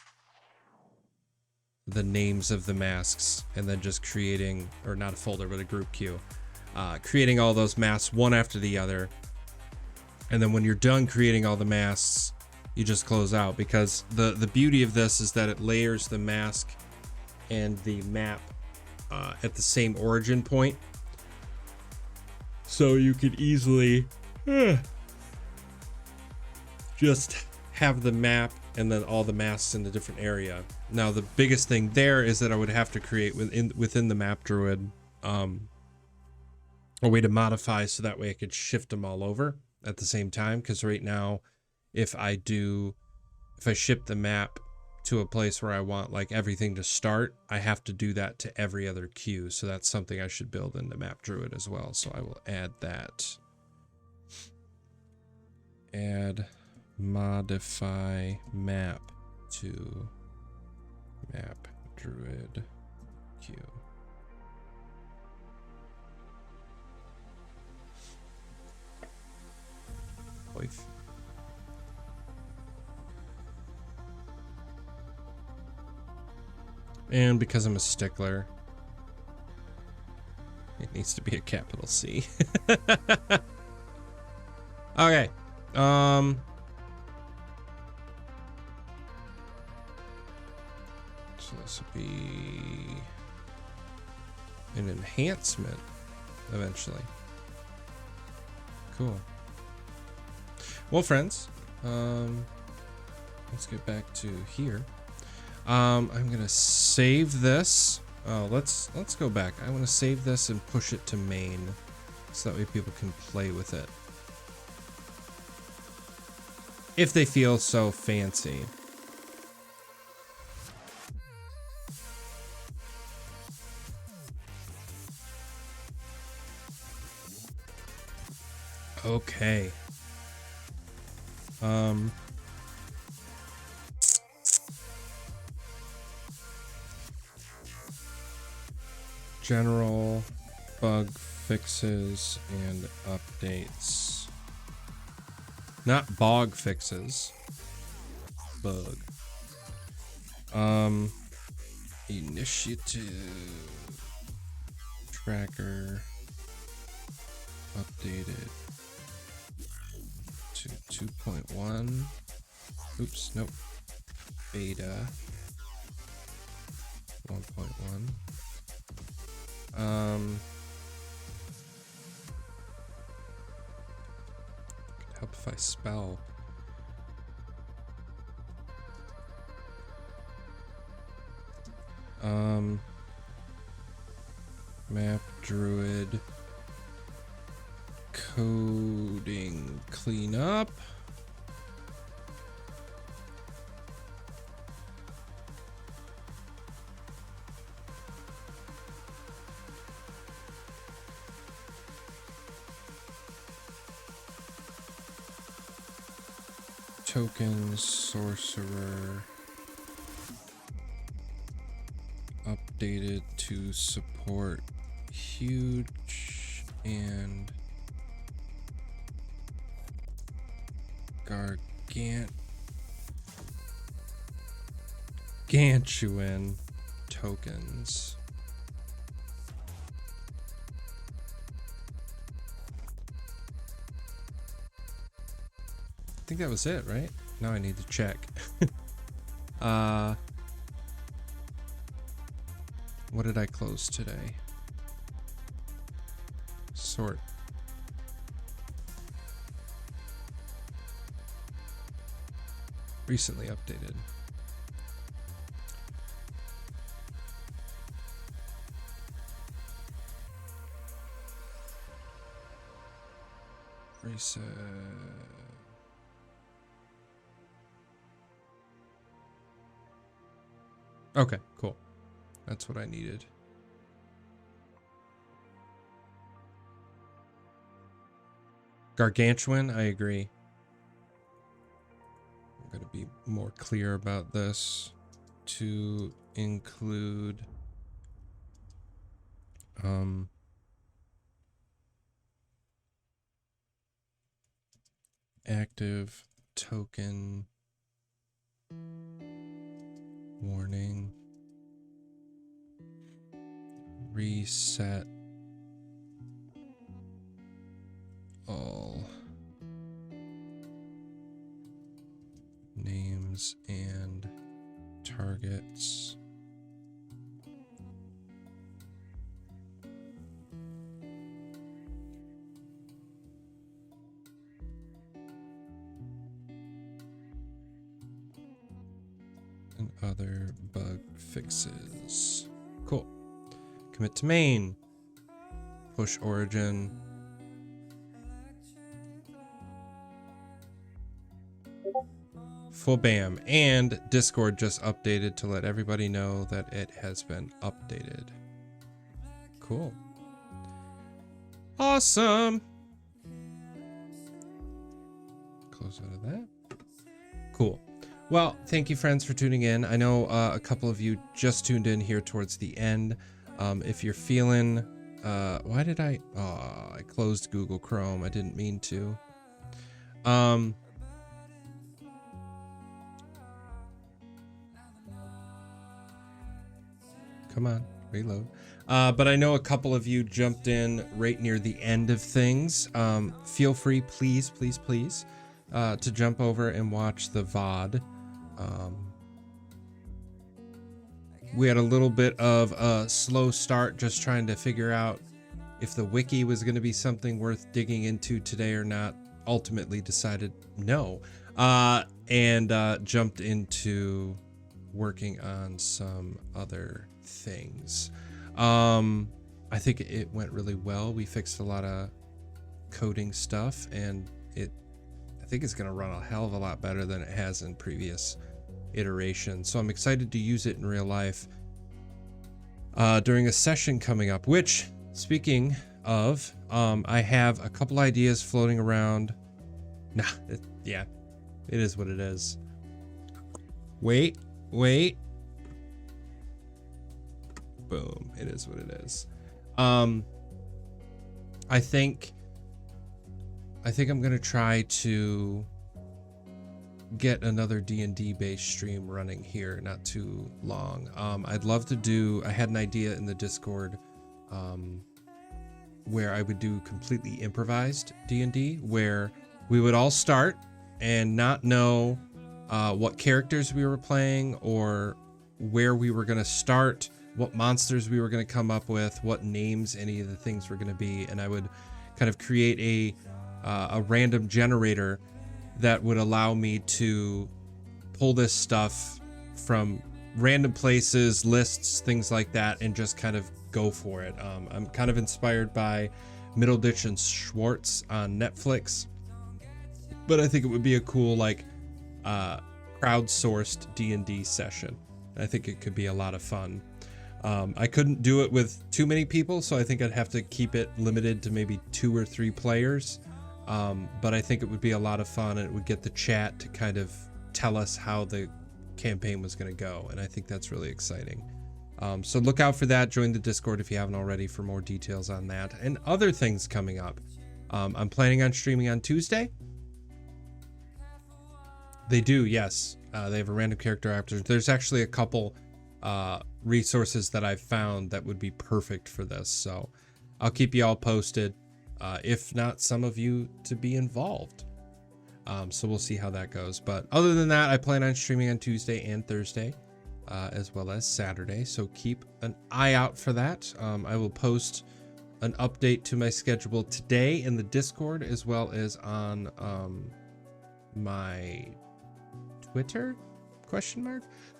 the names of the masks and then just creating, or not a folder, but a group queue, creating all those masks one after the other. And then when you're done creating all the masks, you just close out, because the beauty of this is that it layers the mask and the map at the same origin point. So you could easily just have the map and then all the masks in a different area. Now the biggest thing there is that I would have to create within the map druid a way to modify so that way I could shift them all over at the same time, because right now if I ship the map to a place where I want like everything to start, I have to do that to every other queue. So that's something I should build in the map druid as well. So I will add that. Add modify map to map druid queue. Oif. And because I'm a stickler, it needs to be a capital C. Okay. So this will be an enhancement eventually. Cool. Well, friends, let's get back to here. I'm gonna save this. Oh, let's go back. I want to save this and push it to main, so that way people can play with it if they feel so fancy. Okay. General bug fixes and updates. Not bog fixes. bug. Initiative tracker updated to 2.1. Oops, nope. Beta 1.1. Could help if I spell. Map Druid coding cleanup. Token sorcerer updated to support huge and gargantuan tokens. I think that was it, right? Now I need to check. What did I close today? Sort. Recently updated. Reset. Okay, cool. That's what I needed. Gargantuan, I agree. I'm going to be more clear about this to include active token warning. Reset all names and targets. And other bug fixes. Cool. Commit to main. Push origin. Full bam. And Discord just updated to let everybody know that it has been updated. Cool. Awesome. Close out of that. Cool. Well, thank you friends for tuning in. I know a couple of you just tuned in here towards the end. If you're feeling, why did I closed Google Chrome. I didn't mean to. Come on, reload. But I know a couple of you jumped in right near the end of things. Feel free, please, to jump over and watch the VOD. We had a little bit of a slow start just trying to figure out if the wiki was going to be something worth digging into today or not. Ultimately decided no, and jumped into working on some other things. I think it went really well. We fixed a lot of coding stuff, and I think it's going to run a hell of a lot better than it has in previous iterations. So I'm excited to use it in real life during a session coming up, which, speaking of, I have a couple ideas floating around. Yeah, it is what it is. Wait. Boom, it is what it is. I think I'm gonna try to get another D&D based stream running here not too long. I'd love to do, I had an idea in the Discord where I would do completely improvised D&D, where we would all start and not know what characters we were playing or where we were going to start, what monsters we were going to come up with, what names any of the things were going to be, and I would kind of create a random generator that would allow me to pull this stuff from random places, lists, things like that, and just kind of go for it. I'm kind of inspired by Middleditch and Schwartz on Netflix, but I think it would be a cool, like, crowdsourced D&D session. I think it could be a lot of fun. I couldn't do it with too many people, so I think I'd have to keep it limited to maybe 2 or 3 players. But I think it would be a lot of fun, and it would get the chat to kind of tell us how the campaign was going to go, and I think that's really exciting. So look out for that. Join the Discord if you haven't already for more details on that and other things coming up. I'm planning on streaming on Tuesday. They do, yes. They have a random character after. There's actually a couple resources that I've found that would be perfect for this, so I'll keep you all posted. If not some of you to be involved. So we'll see how that goes. But other than that, I plan on streaming on Tuesday and Thursday, as well as Saturday. So keep an eye out for that. I will post an update to my schedule today in the Discord, as well as on my Twitter ?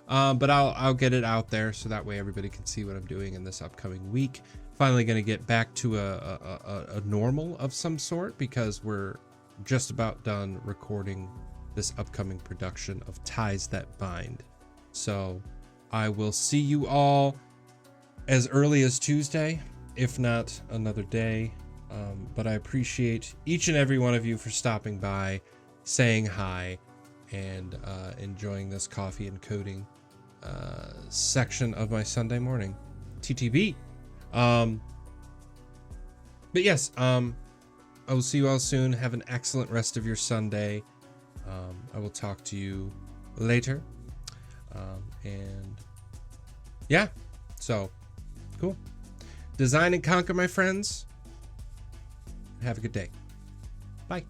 But I'll get it out there so that way everybody can see what I'm doing in this upcoming week. Finally going to get back to a normal of some sort, because we're just about done recording this upcoming production of Ties That Bind. So I will see you all as early as Tuesday, if not another day. But I appreciate each and every one of you for stopping by, saying hi, and enjoying this coffee and coding section of my Sunday morning. TTB. But yes, I will see you all soon. Have an excellent rest of your Sunday. I will talk to you later. And yeah, so cool. Design and conquer, my friends. Have a good day. Bye.